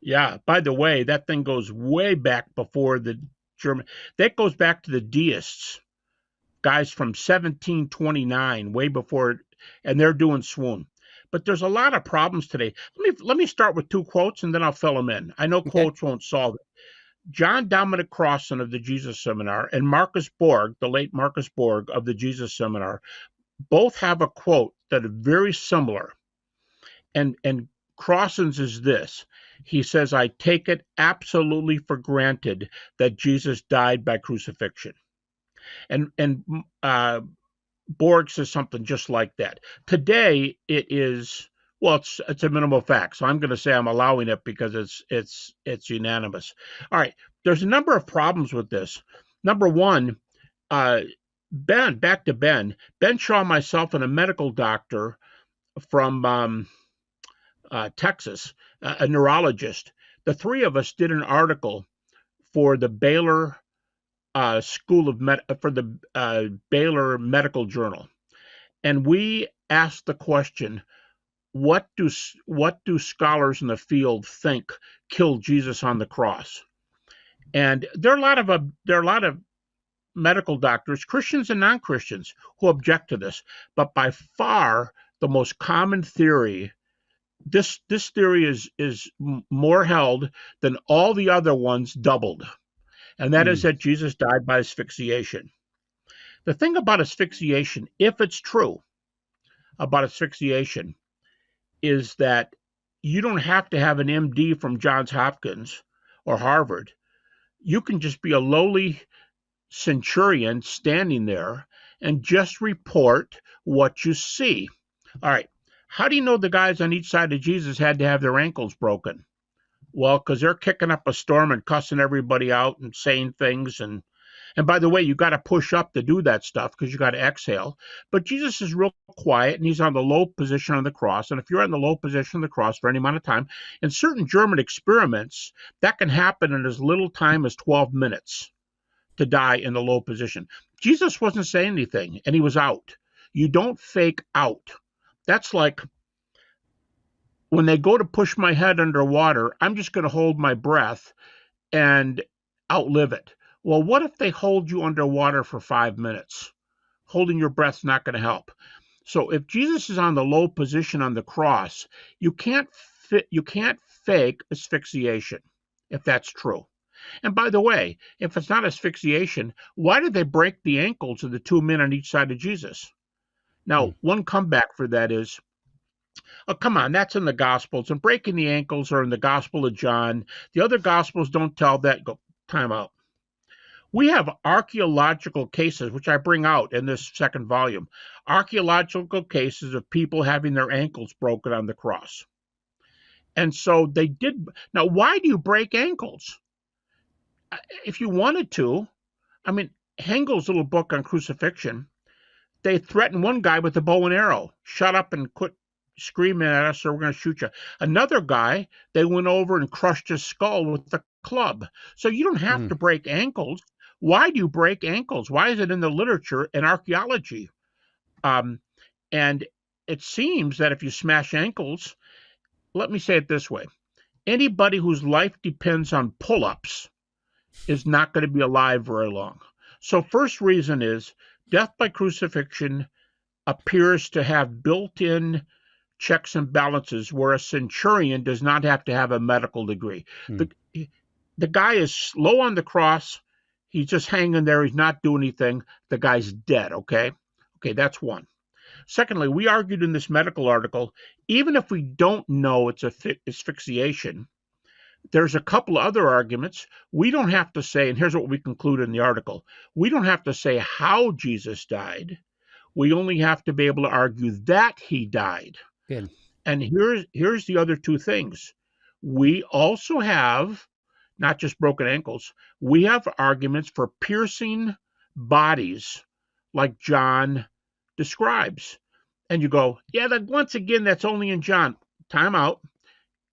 Yeah. By the way, that thing goes way back before the German. That goes back to the deists, guys from 1729, way before, and they're doing Swoon. But there's a lot of problems today. Let me start with 2 quotes, and then I'll fill them in. I know quotes won't solve it. John Dominic Crossan of the Jesus Seminar and Marcus Borg, the late Marcus Borg of the Jesus Seminar, both have a quote that is very similar. And Crossan's is this. He says, I take it absolutely for granted that Jesus died by crucifixion. And Borg says something just like that. Today, it is, well, it's a minimal fact. So I'm going to say I'm allowing it because it's unanimous. All right. There's a number of problems with this. Number one, back to Ben Shaw, myself, and a medical doctor from Texas, a neurologist. The 3 of us did an article for the Baylor Baylor Medical Journal, and we asked the question: what do scholars in the field think killed Jesus on the cross? And there are a lot of medical doctors, Christians and non-Christians, who object to this. But by far the most common theory, this theory is more held than all the other ones doubled, and that is that Jesus died by asphyxiation. The thing about asphyxiation, if it's true about asphyxiation, is that you don't have to have an MD from Johns Hopkins or Harvard. You can just be a lowly centurion standing there and just report what you see. All right. How do you know the guys on each side of Jesus had to have their ankles broken? Well, because they're kicking up a storm and cussing everybody out and saying things. And by the way, you got to push up to do that stuff because you got to exhale. But Jesus is real quiet, and he's on the low position on the cross. And if you're in the low position on the cross for any amount of time, in certain German experiments, that can happen in as little time as 12 minutes to die in the low position. Jesus wasn't saying anything, and he was out. You don't fake out. That's like when they go to push my head underwater, I'm just going to hold my breath and outlive it. Well, what if they hold you underwater for 5 minutes? Holding your breath's not going to help. So if Jesus is on the low position on the cross, you can't fake asphyxiation, if that's true. And by the way, if it's not asphyxiation, why did they break the ankles of the 2 men on each side of Jesus? Now, one comeback for that is, oh, come on, that's in the Gospels, and breaking the ankles are in the Gospel of John. The other Gospels don't tell that. Go, time out. We have archaeological cases, which I bring out in this 2nd volume, archaeological cases of people having their ankles broken on the cross. And so they did. Now, why do you break ankles? If you wanted to, I mean, Hengel's little book on crucifixion, they threatened one guy with a bow and arrow. Shut up and quit screaming at us or we're going to shoot you. Another guy, they went over and crushed his skull with a club. So you don't have to break ankles. Why do you break ankles? Why is it in the literature and archaeology? And it seems that if you smash ankles, let me say it this way. Anybody whose life depends on pull-ups is not going to be alive very long. So first reason is death by crucifixion appears to have built-in checks and balances where a centurion does not have to have a medical degree. The, the guy is low on the cross. He's just hanging there. He's not doing anything. The guy's dead, okay? Okay, that's one. Secondly, we argued in this medical article, even if we don't know it's asphyxiation, there's a couple other arguments. We don't have to say, and here's what we conclude in the article, we don't have to say how Jesus died. We only have to be able to argue that he died. Good. And here's the other two things. We also have, not just broken ankles, we have arguments for piercing bodies like John describes. And you go, yeah, once again, that's only in John. Time out.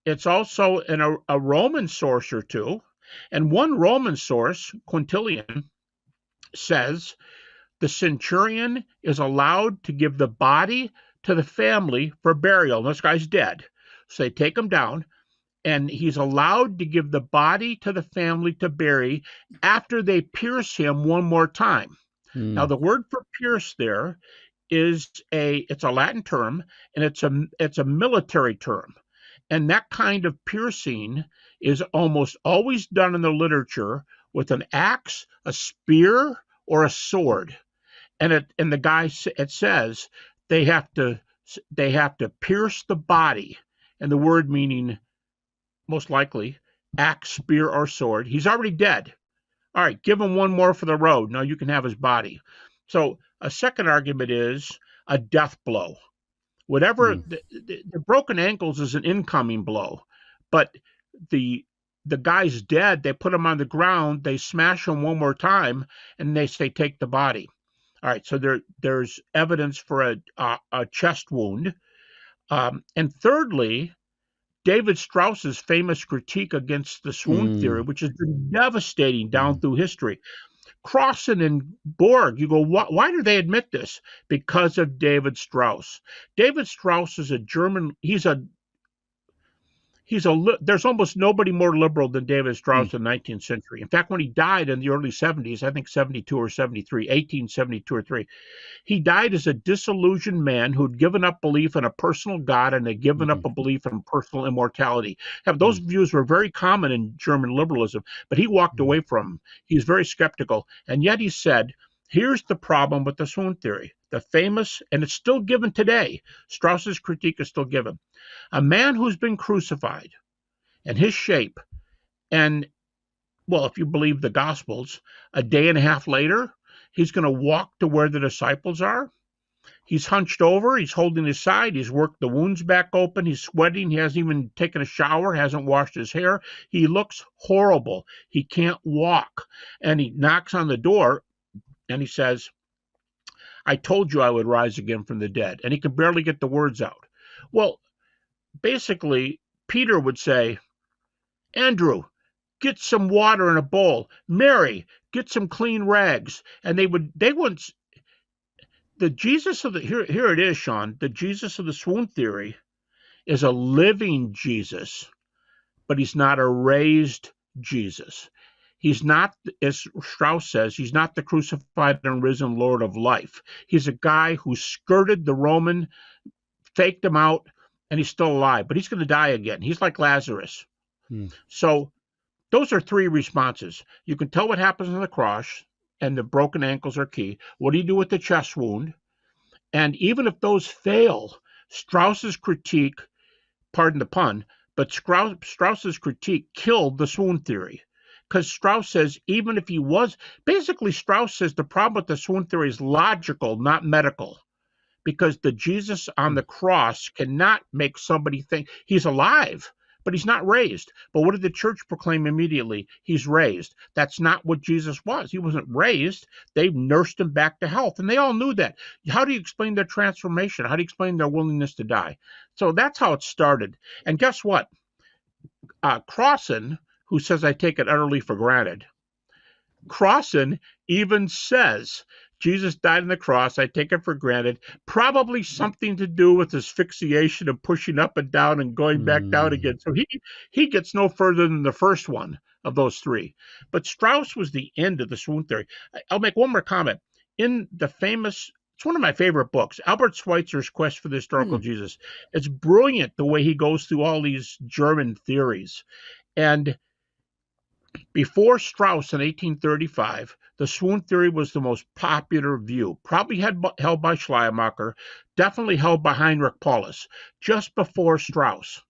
It's also in a Roman source or two. And one Roman source, Quintilian, says the centurion is allowed to give the body to the family for burial. This guy's dead. So they take him down, and he's allowed to give the body to the family to bury after they pierce him one more time. Now, the word for pierce there is it's a Latin term, and it's a military term. And that kind of piercing is almost always done in the literature with an axe, a spear, or a sword. And the guy, it says they have to pierce the body, and the word meaning most likely axe, spear, or sword. He's already dead. All right, give him one more for the road. Now you can have his body. So a second argument is a death blow. Whatever the broken ankles is an incoming blow, but the guy's dead. They put him on the ground. They smash him one more time, and they say take the body. All right, so there's evidence for a chest wound, and thirdly, David Strauss's famous critique against the swoon theory, which has been devastating down through history. Crossan and Borg, you go, why do they admit this? Because of David Strauss. David Strauss is a German, there's almost nobody more liberal than David Strauss in the 19th century. In fact, when he died in the early 70s, I think 72 or 73, 1872 or 3, he died as a disillusioned man who'd given up belief in a personal God and had given up a belief in personal immortality. Those views were very common in German liberalism, but he walked away from them. He was very skeptical. And yet he said, here's the problem with the swoon theory. The famous, and it's still given today, Strauss's critique is still given. A man who's been crucified and his shape, and, well, if you believe the Gospels, a day and a half later, he's going to walk to where the disciples are. He's hunched over. He's holding his side. He's worked the wounds back open. He's sweating. He hasn't even taken a shower, hasn't washed his hair. He looks horrible. He can't walk. And he knocks on the door, and he says, I told you I would rise again from the dead. And he can barely get the words out. Well, basically, Peter would say, Andrew, get some water in a bowl. Mary, get some clean rags. And they wouldn't, the Jesus of the, here it is, Sean, the Jesus of the swoon theory is a living Jesus, but he's not a raised Jesus. He's not, as Strauss says, he's not the crucified and risen Lord of life. He's a guy who skirted the Roman, faked him out, and he's still alive, but he's going to die again. He's like Lazarus. So those are three responses. You can tell what happens on the cross, and the broken ankles are key. What do you do with the chest wound? And even if those fail, Strauss's critique, pardon the pun, but Strauss's critique killed the swoon theory. Because Strauss says, even if he was, basically Strauss says the problem with the swoon theory is logical, not medical. Because the Jesus on the cross cannot make somebody think he's alive, but he's not raised. But what did the church proclaim immediately? He's raised. That's not what Jesus was. He wasn't raised. They nursed him back to health, and they all knew that. How do you explain their transformation? How do you explain their willingness to die? So that's how it started. And guess what? Crossan, who says I take it utterly for granted, Crossan even says Jesus died on the cross, I take it for granted, probably something to do with asphyxiation and pushing up and down and going back down again. So he gets no further than the first one. of those three. But Strauss was the end of the swoon theory. I'll make one more comment. In the famous, it's one of my favorite books, Albert Schweitzer's Quest for the Historical Jesus. It's brilliant the way he goes through all these German theories. And before Strauss in 1835, the swoon theory was the most popular view, probably held by Schleiermacher, definitely held by Heinrich Paulus, just before Strauss.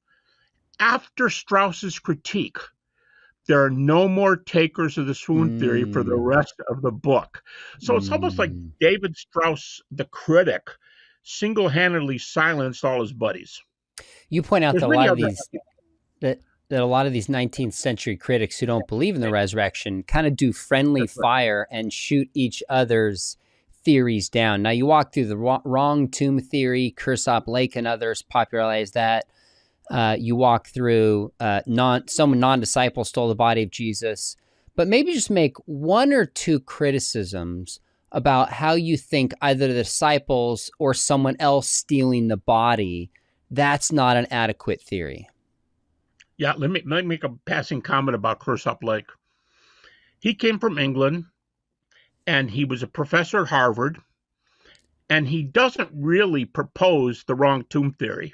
After Strauss's critique, there are no more takers of the swoon theory for the rest of the book. So it's almost like David Strauss, the critic, single-handedly silenced all his buddies. You point out that a lot of these 19th century critics who don't believe in the resurrection kind of do friendly fire and shoot each other's theories down. Now, you walk through the wrong tomb theory, Kersop Lake and others popularized that. You walk through some non-disciple stole the body of Jesus, but maybe just make one or two criticisms about how you think either the disciples or someone else stealing the body, that's not an adequate theory. Yeah, let me make a passing comment about Kersop Lake. He came from England, and he was a professor at Harvard, and he doesn't really propose the wrong tomb theory.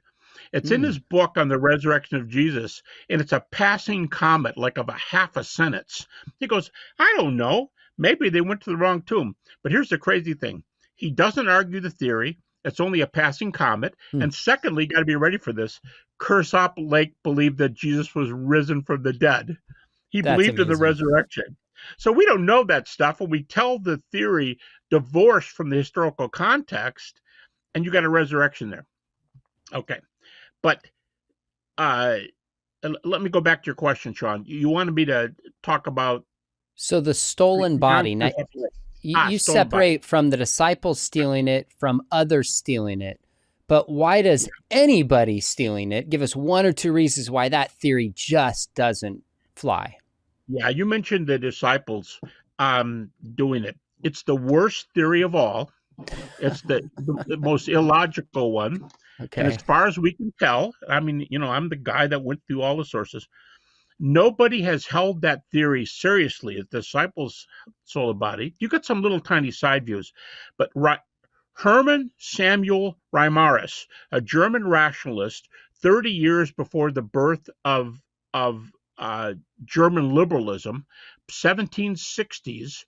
It's in his book on the resurrection of Jesus, and it's a passing comment, like of a half a sentence. He goes, I don't know. Maybe they went to the wrong tomb. But here's the crazy thing. He doesn't argue the theory. It's only a passing comment. And secondly, you got to be ready for this. Kersop Lake believed that Jesus was risen from the dead. He believed in the resurrection. So we don't know that stuff. When we tell the theory divorced from the historical context, and you got a resurrection there. Okay. But let me go back to your question, Sean. You wanted me to talk about... So the stolen body. Now, you separate from the disciples stealing it from others stealing it. But why does anybody stealing it? Give us one or two reasons why that theory just doesn't fly. Yeah, you mentioned the disciples doing it. It's the worst theory of all. It's the most illogical one. Okay. And as far as we can tell, I mean, I'm the guy that went through all the sources. Nobody has held that theory seriously. The disciples stole the body. You got some little tiny side views, but Hermann Samuel Reimarus, a German rationalist, 30 years before the birth of German liberalism, 1760s,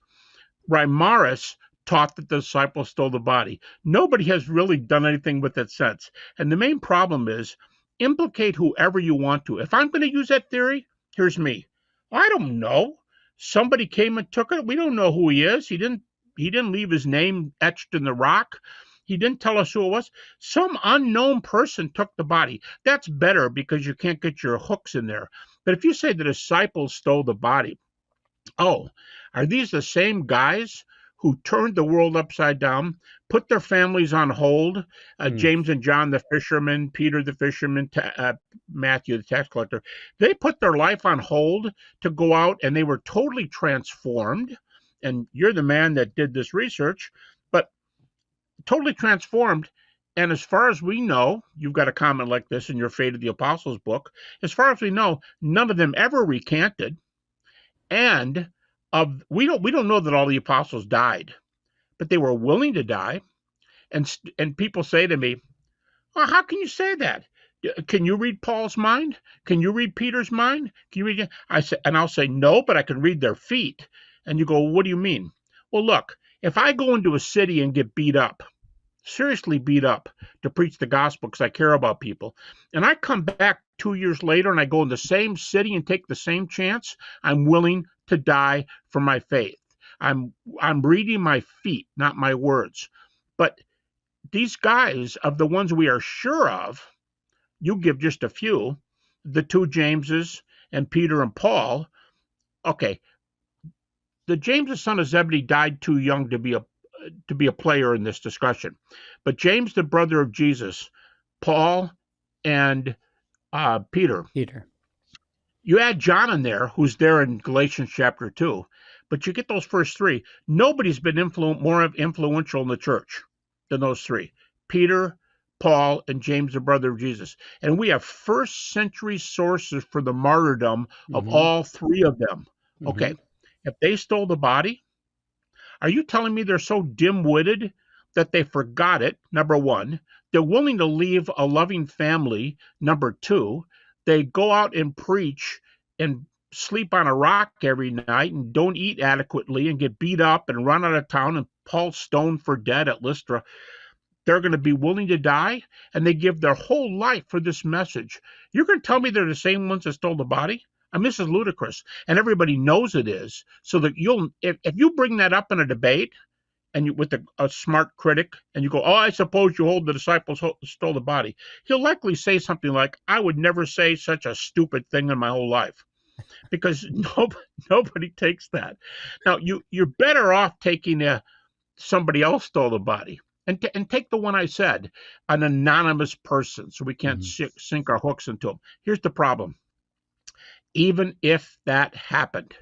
Reimarus taught that the disciples stole the body. Nobody has really done anything with it since. And the main problem is implicate whoever you want to. If I'm going to use that theory, here's me. I don't know. Somebody came and took it. We don't know who he is. He didn't leave his name etched in the rock. He didn't tell us who it was. Some unknown person took the body. That's better because you can't get your hooks in there. But if you say the disciples stole the body, oh, are these the same guys who turned the world upside down, put their families on hold? James and John, the fishermen, Peter, the fisherman, Matthew, the tax collector, they put their life on hold to go out, and they were totally transformed. And you're the man that did this research, but totally transformed. And as far as we know, you've got a comment like this in your Fate of the Apostles book. As far as we know, none of them ever recanted. And we don't know that all the apostles died, but they were willing to die. And people say to me, well, how can you say that? Can you read Paul's mind? Can you read Peter's mind? Can you read? I'll say no, but I can read their feet. And you go, what do you mean? Well, look, if I go into a city and get beat up, seriously beat up to preach the gospel because I care about people, and I come back 2 years later and I go in the same city and take the same chance, I'm willing to die for my faith. I'm reading my feet, not my words. But these guys, of the ones we are sure of, you give just a few, the two Jameses and Peter and Paul. Okay, the James, the son of Zebedee, died too young to be a player in this discussion. But James, the brother of Jesus, Paul, and Peter. You add John in there, who's there in Galatians chapter 2, but you get those first three. Nobody's been more influential in the church than those three: Peter, Paul, and James, the brother of Jesus. And we have first century sources for the martyrdom of Mm-hmm. all three of them. Mm-hmm. Okay, if they stole the body, are you telling me they're so dim-witted that they forgot it? Number one, they're willing to leave a loving family. Number two, they go out and preach and sleep on a rock every night and don't eat adequately and get beat up and run out of town and Paul's stoned for dead at Lystra. They're going to be willing to die, and they give their whole life for this message. You're going to tell me they're the same ones that stole the body? I mean, this is ludicrous, and everybody knows it is. So that if you bring that up in a debate, and you with a smart critic, and you go, "Oh, I suppose you hold the disciples stole the body," he'll likely say something like, "I would never say such a stupid thing in my whole life," because nobody takes that. Now, you're better off taking somebody else stole the body. And take the one I said, an anonymous person, so we can't sink our hooks into them. Here's the problem. Even if that happened,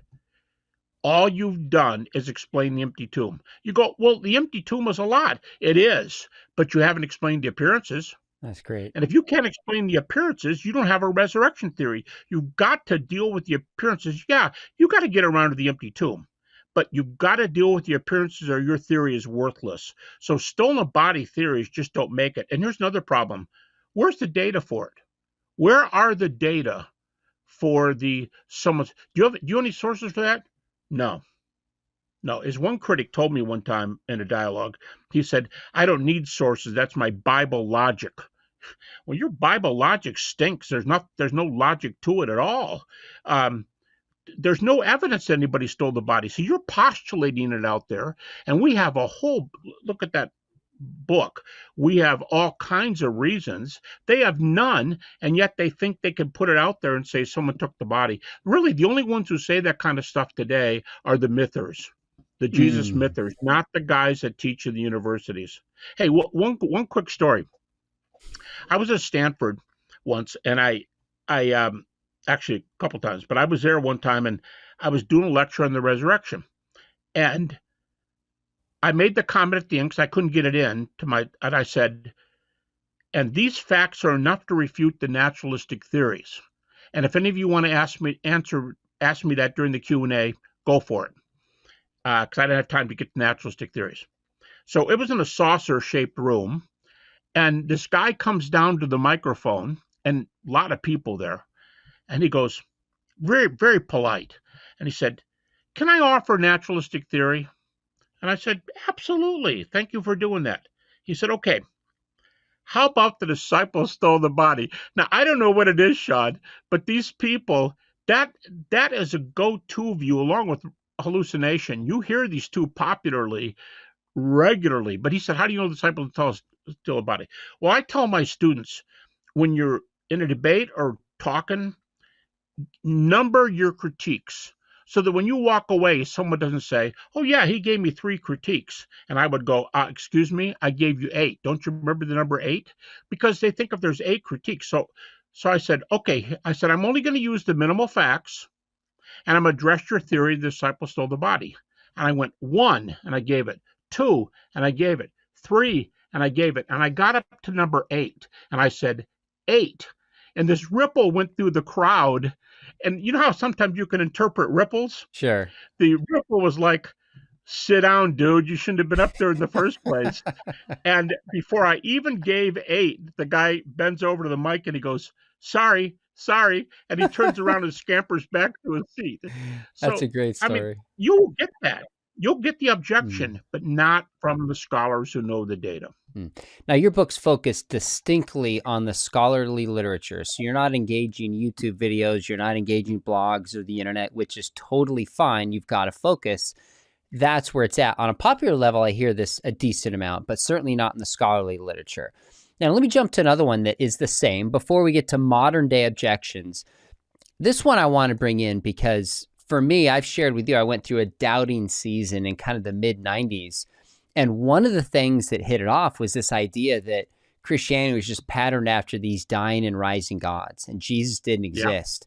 all you've done is explain the empty tomb. You go, well, the empty tomb is a lot. It is, but you haven't explained the appearances. That's great. And if you can't explain the appearances, you don't have a resurrection theory. You've got to deal with the appearances. Yeah, you got to get around to the empty tomb. But you've got to deal with the appearances or your theory is worthless. So stolen body theories just don't make it. And here's another problem. Where's the data for it? Where are the data for someone's? Do you have any sources for that? No. As one critic told me one time in a dialogue, he said, "I don't need sources. That's my Bible logic." Well, your Bible logic stinks. There's no logic to it at all. There's no evidence that anybody stole the body. So you're postulating it out there. And we have a whole, look at that book. We have all kinds of reasons. They have none, and yet they think they can put it out there and say someone took the body. Really, the only ones who say that kind of stuff today are the mythers, the Jesus mythers, not the guys that teach in the universities. Hey, one quick story. I was at Stanford once, and I actually a couple times, but I was there one time and I was doing a lecture on the resurrection. And I made the comment at the end because I couldn't get it in and I said, and these facts are enough to refute the naturalistic theories. And if any of you want to ask me that during the Q&A, go for it. Because I didn't have time to get to naturalistic theories. So it was in a saucer-shaped room, and this guy comes down to the microphone, and a lot of people there. And he goes, very, very polite. And he said, "Can I offer naturalistic theory?" And I said, "Absolutely. Thank you for doing that." He said, "Okay, how about the disciples stole the body?" Now, I don't know what it is, Sean, but these people, that is a go-to view along with hallucination. You hear these two popularly, regularly. But he said, "How do you know the disciples stole the body?" Well, I tell my students, when you're in a debate or talking, number your critiques so that when you walk away, someone doesn't say, "Oh, yeah, he gave me 3 critiques." And I would go, "Excuse me, I gave you 8. Don't you remember the number 8?" Because they think if there's 8 critiques. So I said, "Okay," I said, "I'm only going to use the minimal facts, and I'm going to address your theory the disciples stole the body." And I went 1, and I gave it 2, and I gave it 3, and I gave it. And I got up to number 8, and I said, 8. And this ripple went through the crowd. And you know how sometimes you can interpret ripples? Sure. The ripple was like, "Sit down, dude. You shouldn't have been up there in the first place." And before I even gave 8, the guy bends over to the mic and he goes, sorry. And he turns around and scampers back to his seat. That's So, a great I mean, story. you'll get that. You'll get the objection, but not from the scholars who know the data. Now, your book's focused distinctly on the scholarly literature. So you're not engaging YouTube videos, you're not engaging blogs or the internet, which is totally fine. You've got to focus. That's where it's at. On a popular level, I hear this a decent amount, but certainly not in the scholarly literature. Now, let me jump to another one that is the same before we get to modern day objections. This one I want to bring in because for me, I've shared with you, I went through a doubting season in kind of the mid-90s. And one of the things that hit it off was this idea that Christianity was just patterned after these dying and rising gods, and Jesus didn't exist.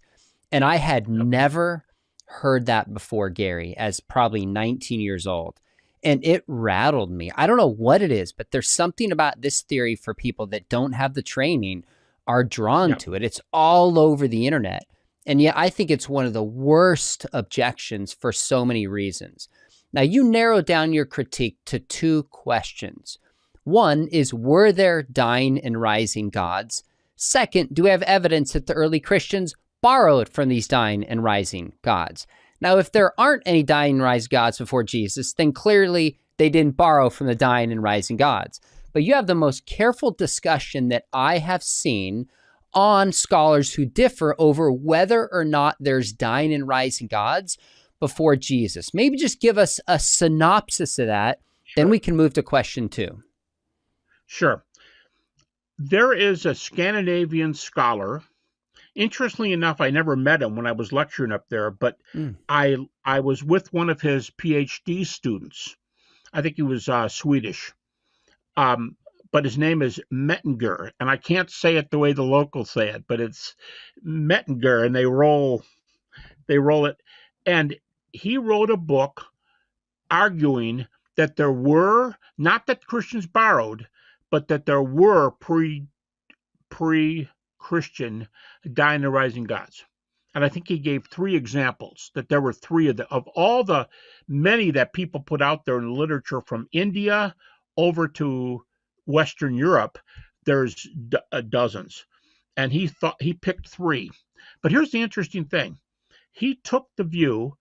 And I had never heard that before, Gary, as probably 19 years old. and it rattled me. I don't know what it is, but there's something about this theory for people that don't have the training are drawn Yeah. to it. It's all over the internet. And yet I think it's one of the worst objections for so many reasons. Now, you narrowed down your critique to two questions. One is, were there dying and rising gods? Second, do we have evidence that the early Christians borrowed from these dying and rising gods? Now, if there aren't any dying and rising gods before Jesus, then clearly they didn't borrow from the dying and rising gods. But you have the most careful discussion that I have seen on scholars who differ over whether or not there's dying and rising gods before Jesus. Maybe just give us a synopsis of that, then we can move to question 2. Sure. There is a Scandinavian scholar. Interestingly enough, I never met him when I was lecturing up there, but I was with one of his PhD students. I think he was Swedish. But his name is Mettinger, and I can't say it the way the locals say it, but it's Mettinger, and they roll it. And he wrote a book arguing that there were, not that Christians borrowed, but that there were pre-Christian dying and rising gods. And I think he gave 3 examples, that there were 3 of all the many that people put out there in the literature from India over to Western Europe. There's dozens. And he picked 3. But here's the interesting thing. He took the view,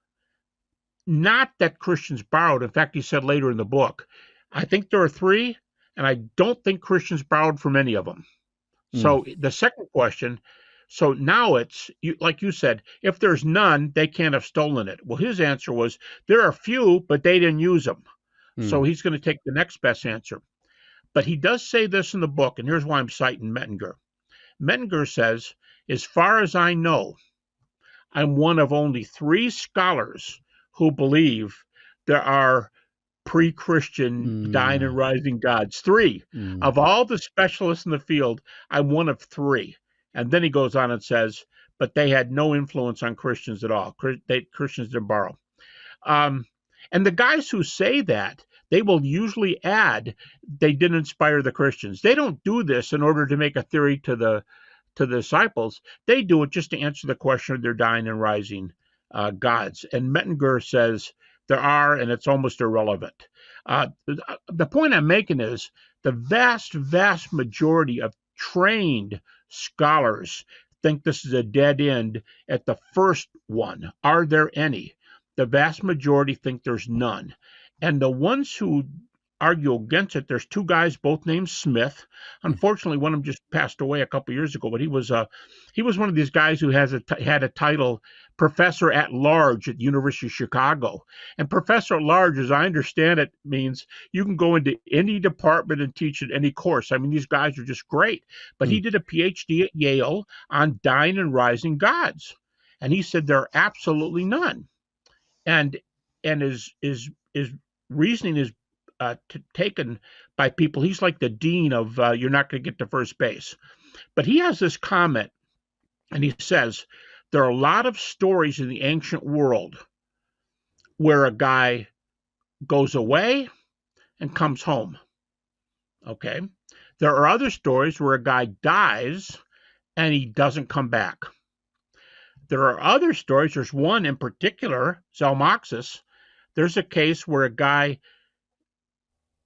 not that Christians borrowed. In fact, he said later in the book, I think there are 3, and I don't think Christians borrowed from any of them. So the second question, so now it's, like you said, if there's none, they can't have stolen it. Well, his answer was, there are few, but they didn't use them. So he's going to take the next best answer. But he does say this in the book, and here's why I'm citing Mettinger. Mettinger says, as far as I know, I'm one of only 3 scholars who believe there are pre-Christian dying and rising gods. 3. Of all the specialists in the field, I'm one of 3. And then he goes on and says, but they had no influence on Christians at all. Christians didn't borrow. And the guys who say that, they will usually add, they didn't inspire the Christians. They don't do this in order to make a theory to the disciples. They do it just to answer the question of their dying and rising gods. And Mettinger says there are, and it's almost irrelevant. The point I'm making is the vast majority of trained scholars think this is a dead end at the first one. Are there any? The vast majority think there's none. And the ones who argue against it, there's 2 guys, both named Smith. Unfortunately, one of them just passed away a couple of years ago, but he was one of these guys who had a title, Professor at Large at the University of Chicago. And Professor at Large, as I understand it, means you can go into any department and teach at any course. I mean, these guys are just great. But he did a PhD at Yale on dying and rising gods. And he said there are absolutely none. And his reasoning is taken by people. He's like the dean of you're not going to get to first base. But he has this comment, and he says, there are a lot of stories in the ancient world where a guy goes away and comes home. Okay. There are other stories where a guy dies and he doesn't come back. There are other stories. There's one in particular, Zalmoxis. There's a case where a guy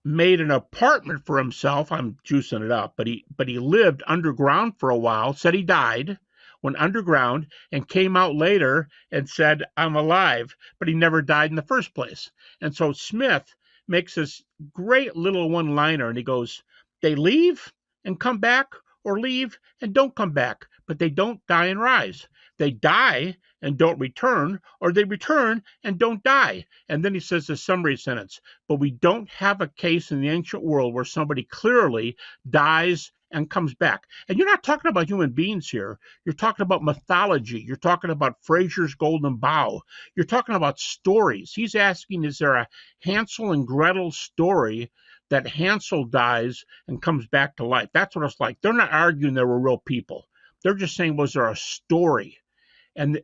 made an apartment for himself. I'm juicing it up, but he lived underground for a while, said he died, went underground, and came out later and said, I'm alive, but he never died in the first place. And so Smith makes this great little one-liner, and he goes, they leave and come back, or leave and don't come back, but they don't die and rise. They die and don't return, or they return and don't die. And then he says the summary sentence, but we don't have a case in the ancient world where somebody clearly dies and comes back. And you're not talking about human beings here. You're talking about mythology. You're talking about Fraser's Golden Bough. You're talking about stories. He's asking, is there a Hansel and Gretel story that Hansel dies and comes back to life? That's what it's like. They're not arguing there were real people. They're just saying, was there a story? And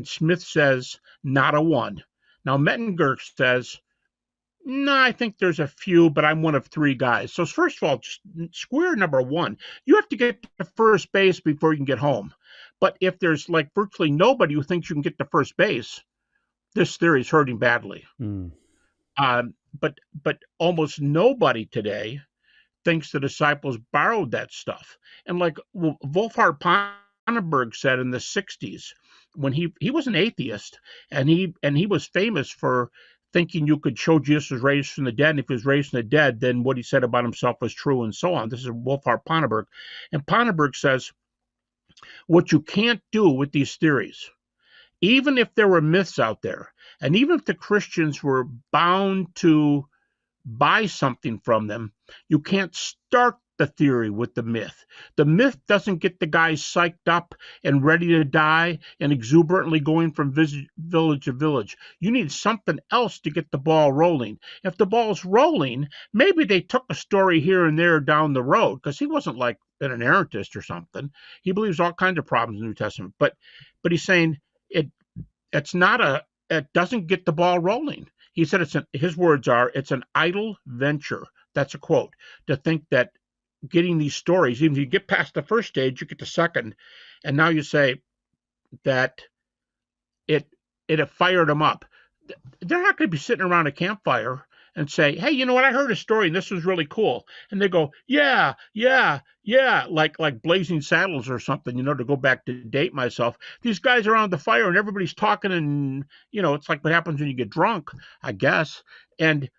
Smith says, not a one. Now, Mettinger says, No, I think there's a few, but I'm one of three guys. So first of all, just square number one, you have to get to first base before you can get home. But if there's like virtually nobody who thinks you can get to first base, this theory is hurting badly. Mm. But almost nobody today thinks the disciples borrowed that stuff. And like Wolfhard Pannenberg said in the 60s, when he was an atheist, and he was famous for thinking you could show Jesus was raised from the dead, and if he was raised from the dead, then what he said about himself was true, and so on. This is Wolfhard Pannenberg. And Pannenberg says, what you can't do with these theories, even if there were myths out there, and even if the Christians were bound to buy something from them, you can't start the theory with the myth. The myth doesn't get the guys psyched up and ready to die and exuberantly going from village to village. You need something else to get the ball rolling. If the ball's rolling, maybe they took a story here and there down the road, because he wasn't like an inerrantist or something. He believes all kinds of problems in the New Testament. But he's saying it doesn't get the ball rolling. He said his words are, it's an idle venture. That's a quote. To think that getting these stories, even if you get past the first stage, you get the second, and now you say that it fired them up. They're not going to be sitting around a campfire and say, hey, you know what, I heard a story and this was really cool. And they go, yeah, like Blazing Saddles or something, to go back to date myself. These guys are around the fire and everybody's talking, and, it's like what happens when you get drunk, I guess. And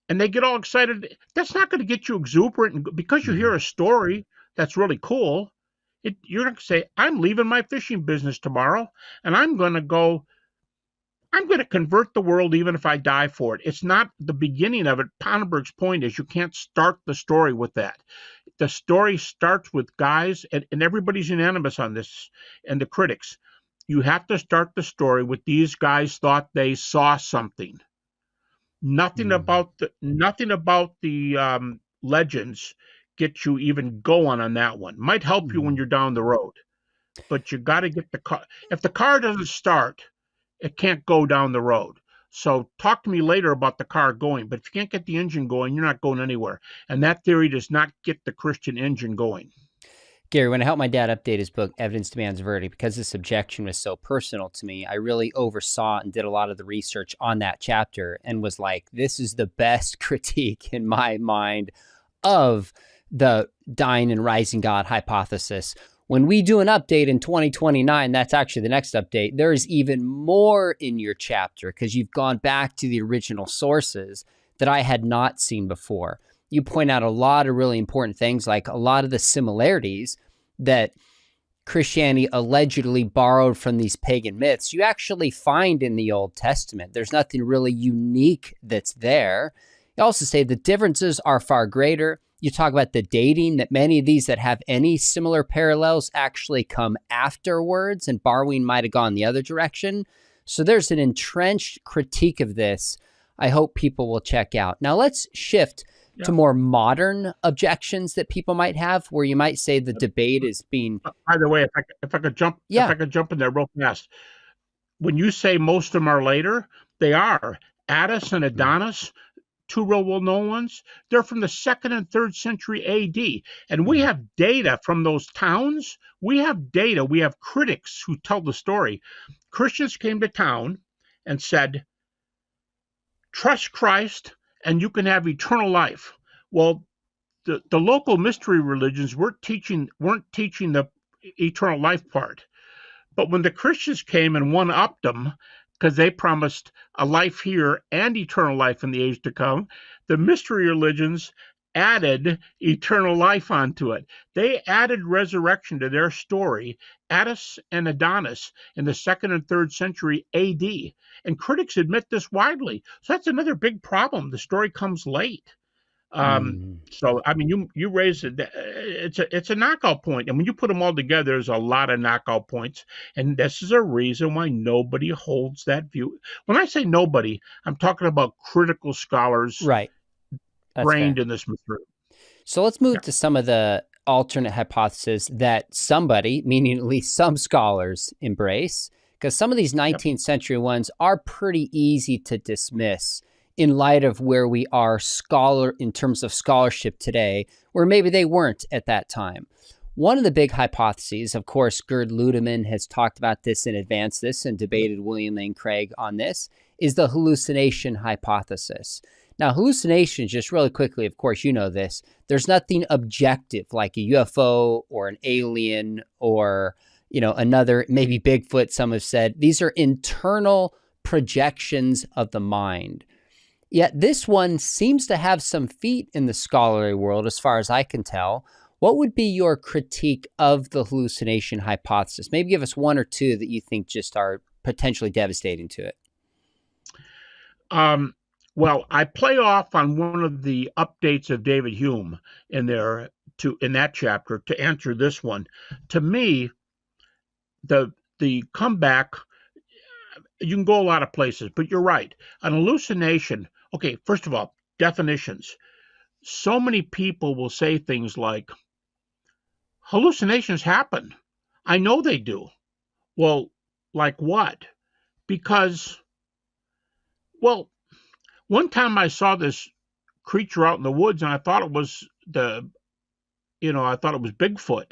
they get all excited. That's not going to get you exuberant. Because you hear a story that's really cool, you're going to say, I'm leaving my fishing business tomorrow, and I'm going to convert the world even if I die for it. It's not the beginning of it. Pannenberg's point is you can't start the story with that. The story starts with guys, and everybody's unanimous on this, and the critics. You have to start the story with these guys thought they saw something. Nothing about the legends gets you even going on that one. Might help you when you're down the road, but you got to get the car. If the car doesn't start, it can't go down the road. So talk to me later about the car going, but if you can't get the engine going, you're not going anywhere. And that theory does not get the Christian engine going. Gary, when I helped my dad update his book, Evidence Demands Verdict, because this objection was so personal to me, I really oversaw and did a lot of the research on that chapter and was like, this is the best critique in my mind of the dying and rising God hypothesis. When we do an update in 2029, that's actually the next update, there is even more in your chapter because you've gone back to the original sources that I had not seen before. You point out a lot of really important things, like a lot of the similarities that Christianity allegedly borrowed from these pagan myths, you actually find in the Old Testament. There's nothing really unique that's there. You also say the differences are far greater. You talk about the dating, that many of these that have any similar parallels actually come afterwards, and borrowing might have gone the other direction. So there's an entrenched critique of this I hope people will check out. Now let's shift to more modern objections that people might have, where you might say the debate is being. By the way, if I could jump in there real fast. When you say most of them are later, they are. Attis and Adonis, two real well-known ones, they're from the 2nd and 3rd century AD. And we have data from those towns. We have data. We have critics who tell the story. Christians came to town and said, trust Christ and you can have eternal life. Well, the local mystery religions weren't teaching the eternal life part. But when the Christians came and one-upped them, because they promised a life here and eternal life in the age to come, the mystery religions added eternal life onto it. They added resurrection to their story, Attis and Adonis, in the 2nd and 3rd century AD. And critics admit this widely. So that's another big problem. The story comes late. So, I mean, you raised it. It's a knockout point. And when you put them all together, there's a lot of knockout points. And this is a reason why nobody holds that view. When I say nobody, I'm talking about critical scholars. Right. Trained in this material. So let's move to some of the alternate hypotheses that somebody, meaning at least some scholars, embrace, because some of these 19th century ones are pretty easy to dismiss in light of where we are in terms of scholarship today, where maybe they weren't at that time. One of the big hypotheses, of course, Gerd Ludemann has talked about this and advanced this and debated William Lane Craig on this, is the hallucination hypothesis. Now, hallucinations, just really quickly, of course, you know this, there's nothing objective like a UFO or an alien or, another, maybe Bigfoot, some have said. These are internal projections of the mind. Yet this one seems to have some feet in the scholarly world, as far as I can tell. What would be your critique of the hallucination hypothesis? Maybe give us one or two that you think just are potentially devastating to it. Well, I play off on one of the updates of David Hume in that chapter to answer this one. To me, the comeback, you can go a lot of places, but you're right. An hallucination, okay, first of all, definitions. So many people will say things like, hallucinations happen. I know they do. Well, like what? Because, well, one time I saw this creature out in the woods and I thought it was Bigfoot.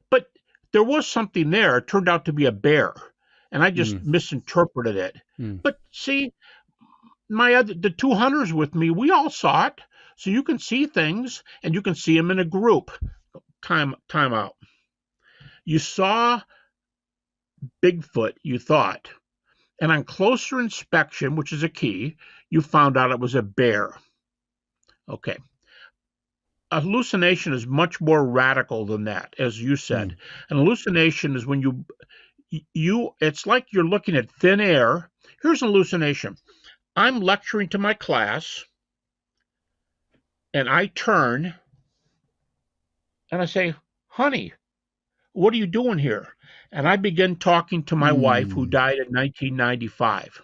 But there was something there. It turned out to be a bear. And I just misinterpreted it. But see, the two hunters with me, we all saw it. So you can see things and you can see them in a group. Time out. You saw Bigfoot, you thought, and on closer inspection, which is a key, you found out it was a bear. Okay. A hallucination is much more radical than that, as you said. An hallucination is when it's like you're looking at thin air. Here's an hallucination. I'm lecturing to my class, and I turn, and I say, honey, what are you doing here? And I begin talking to my wife, who died in 1995.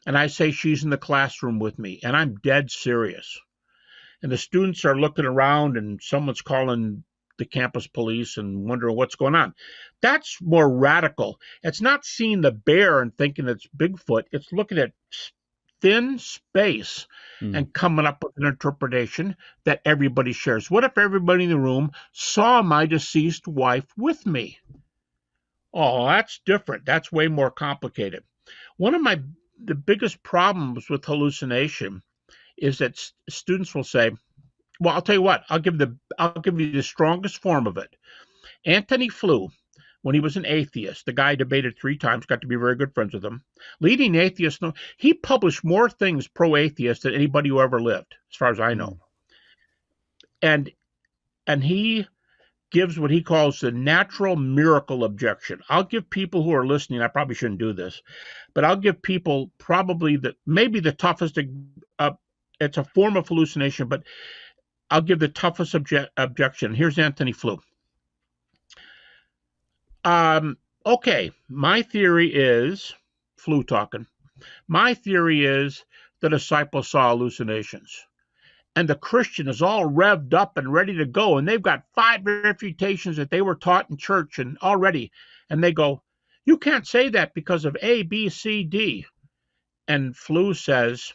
And I say she's in the classroom with me, and I'm dead serious. And the students are looking around, and someone's calling the campus police and wondering what's going on. That's more radical. It's not seeing the bear and thinking it's Bigfoot. It's looking at thin space and coming up with an interpretation that everybody shares. What if everybody in the room saw my deceased wife with me? Oh, that's different. That's way more complicated. One of the biggest problems with hallucination is that students will say, well, I'll tell you what, I'll give you the strongest form of it. Antony Flew, when he was an atheist, the guy debated 3 times, got to be very good friends with him. Leading atheist, he published more things pro-atheist than anybody who ever lived, as far as I know. And he gives what he calls the natural miracle objection. I'll give people who are listening, I probably shouldn't do this, but I'll give people probably maybe the toughest, it's a form of hallucination, but I'll give the toughest objection. Here's Antony Flew. Okay, my theory is, Flew talking, my theory is the disciples saw hallucinations. And the Christian is all revved up and ready to go. And they've got 5 refutations that they were taught in church and already. And they go, you can't say that because of A, B, C, D. And Flew says,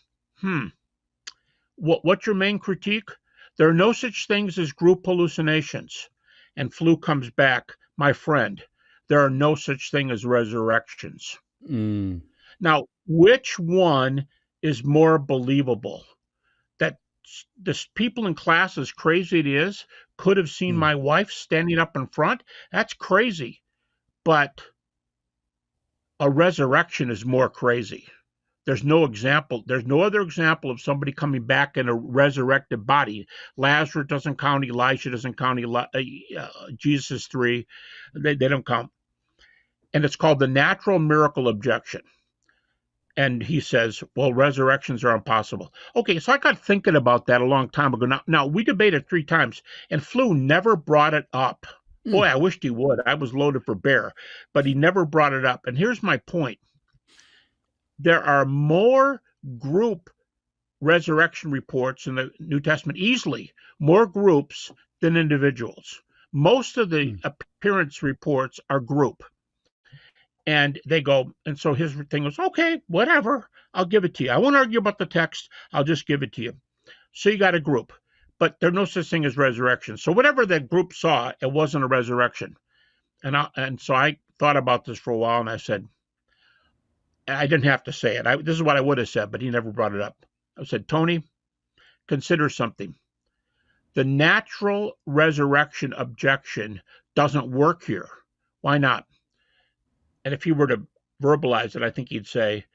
what's your main critique? There are no such things as group hallucinations. And Flew comes back, my friend, there are no such thing as resurrections. Now, which one is more believable? That the people in class, as crazy it is, could have seen my wife standing up in front? That's crazy. But a resurrection is more crazy. There's no other example of somebody coming back in a resurrected body. Lazarus doesn't count, Elijah doesn't count, Jesus is 3. They don't count. And it's called the natural miracle objection. And he says, well, resurrections are impossible. Okay, so I got thinking about that a long time ago. Now we debated 3 times, and Flew never brought it up. Boy, I wished he would. I was loaded for bear, but he never brought it up. And here's my point. There are more group resurrection reports in the New Testament, easily more groups than individuals. Most of the appearance reports are group. And they go, and so his thing was, okay, whatever. I'll give it to you. I won't argue about the text. I'll just give it to you. So you got a group, but there's no such thing as resurrection. So whatever that group saw, it wasn't a resurrection. And so I thought about this for a while, and I said, I didn't have to say it. This is what I would have said, but he never brought it up. I said, Tony, consider something. The natural resurrection objection doesn't work here. Why not? And if he were to verbalize it, I think he'd say,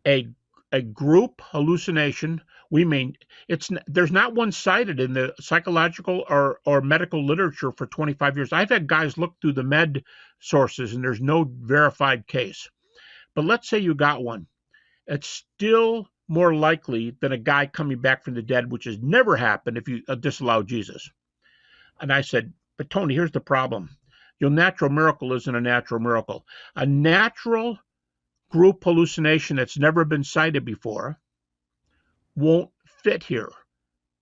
a group hallucination, we mean there's not one cited in the psychological or medical literature for 25 years. I've had guys look through the med sources and there's no verified case. But let's say you got one. It's still more likely than a guy coming back from the dead, which has never happened if you disallow Jesus. And I said, but Tony, here's the problem. Your natural miracle isn't a natural miracle. A natural group hallucination that's never been cited before won't fit here.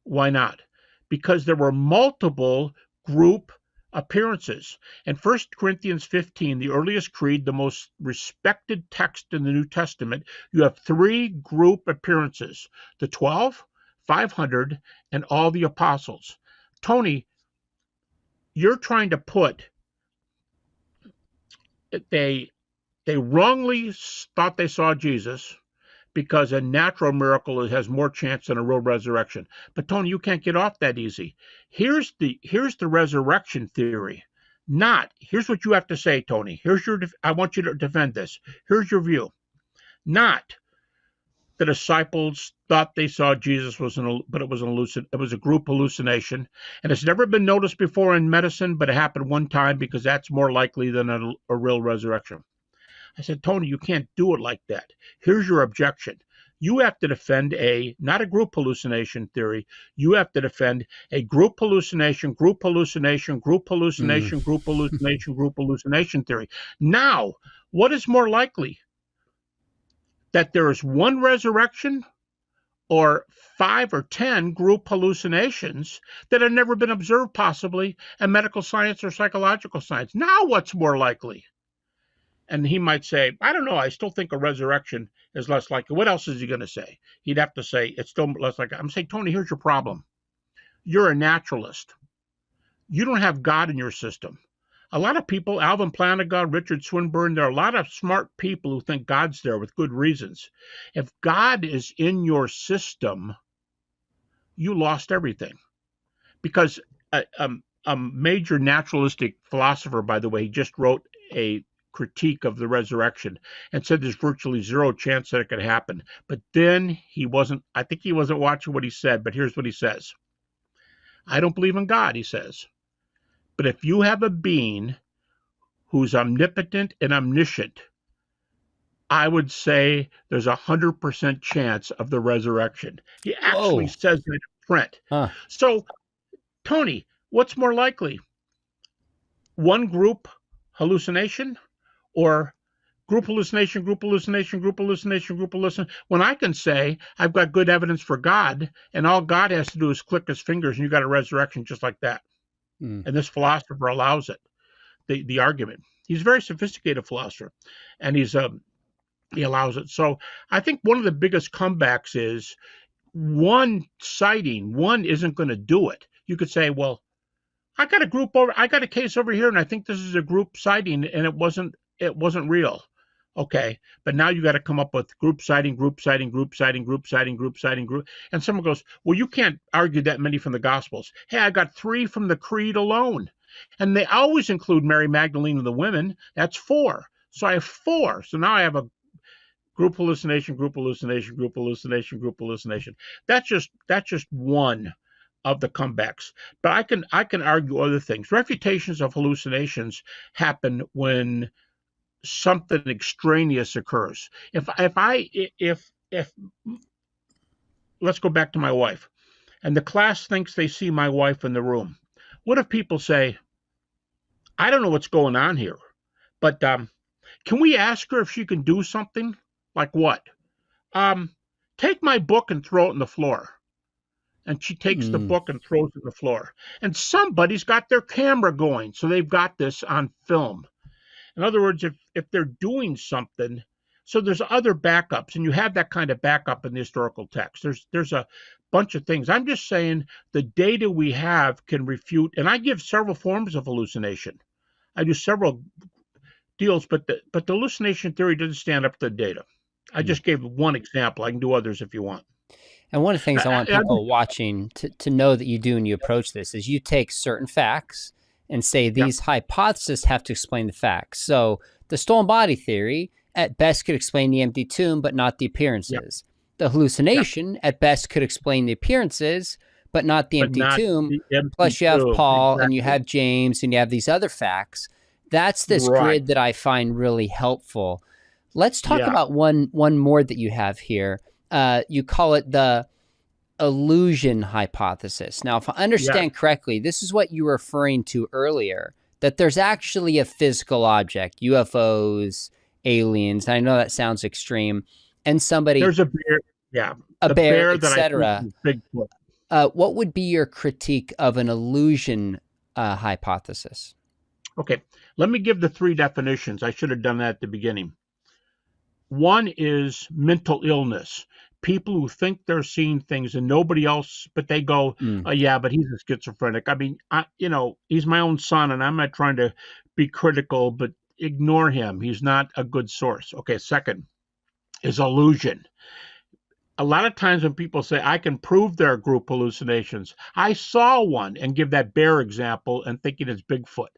Why not? Because there were multiple group appearances. In 1 Corinthians 15, the earliest creed, the most respected text in the New Testament, you have 3 group appearances, the 12, 500, and all the apostles. Tony, you're trying to put, they wrongly thought they saw Jesus because a natural miracle has more chance than a real resurrection. But Tony, you can't get off that easy. Here's the resurrection theory. Here's what you have to say, Tony. I want you to defend this. Here's your view. Not the disciples thought they saw Jesus but it was a group hallucination, and it's never been noticed before in medicine, but it happened one time because that's more likely than a real resurrection. I said, Tony, you can't do it like that. Here's your objection. You have to defend not a group hallucination theory. You have to defend a group hallucination, group hallucination, group hallucination, group hallucination, group hallucination theory. Now, what is more likely? That there is one resurrection or 5 or 10 group hallucinations that have never been observed possibly in medical science or psychological science. Now, what's more likely? And he might say, I don't know, I still think a resurrection is less likely. What else is he going to say? He'd have to say, it's still less likely. I'm saying, Tony, here's your problem. You're a naturalist. You don't have God in your system. A lot of people, Alvin Plantinga, Richard Swinburne, there are a lot of smart people who think God's there with good reasons. If God is in your system, you lost everything. Because a major naturalistic philosopher, by the way, he just wrote a critique of the resurrection and said there's virtually zero chance that it could happen. But then I think he wasn't watching what he said, but here's what he says. I don't believe in God, he says. But if you have a being who's omnipotent and omniscient, I would say there's 100% chance of the resurrection. He actually says it in print. So, Tony, what's more likely? One group hallucination or group hallucination, group hallucination, group hallucination, group hallucination? When I can say I've got good evidence for God, and all God has to do is click his fingers and you got a resurrection just like that. And this philosopher allows it, the argument. He's a very sophisticated philosopher, and he allows it. So I think one of the biggest comebacks is one sighting, one isn't going to do it. You could say, well, I got a case over here, and I think this is a group sighting, and it wasn't real. Okay, but now you got to come up with group sighting, group sighting, group sighting, group sighting, group sighting, group. And someone goes, well, you can't argue that many from the Gospels. Hey, I got 3 from the Creed alone. And they always include Mary Magdalene and the women. That's 4. So I have 4. So now I have a group hallucination, group hallucination, group hallucination, group hallucination. That's just one of the comebacks. But I can argue other things. Refutations of hallucinations happen when something extraneous occurs. If let's go back to my wife, and the class thinks they see my wife in the room. What if people say, I don't know what's going on here, but can we ask her if she can do something? Like what? Take my book and throw it on the floor. And she takes the book and throws it on the floor. And somebody's got their camera going, so they've got this on film. In other words, if they're doing something, So there's other backups, and you have that kind of backup in the historical text. There's a bunch of things. I'm just saying the data we have can refute, and I give several forms of hallucination. I do several deals, but the hallucination theory doesn't stand up to the data. I just gave one example. I can do others if you want. And one of the things I want people watching to know that you do when you approach this is you take certain facts and say these hypotheses have to explain the facts. So the stolen body theory at best could explain the empty tomb, but not the appearances. The hallucination at best could explain the appearances, but not the empty tomb. Plus you have Paul and you have James and you have these other facts. That's this grid that I find really helpful. Let's talk about one more that you have here. You call it the illusion hypothesis. Now, if I understand correctly, this is what you were referring to earlier, that there's actually a physical object, UFOs, aliens. I know that sounds extreme. And somebody... There's a bear, a bear, etc. What would be your critique of an illusion hypothesis? Okay, let me give the three definitions. I should have done that at the beginning. One is mental illness. People who think they're seeing things and nobody else, but they go, oh, yeah, but he's a schizophrenic. I mean, he's my own son, and I'm not trying to be critical, but ignore him. He's not a good source. Okay, second is illusion. A lot of times when people say, I can prove there are group hallucinations, I saw one, and give that bear example and thinking it's Bigfoot.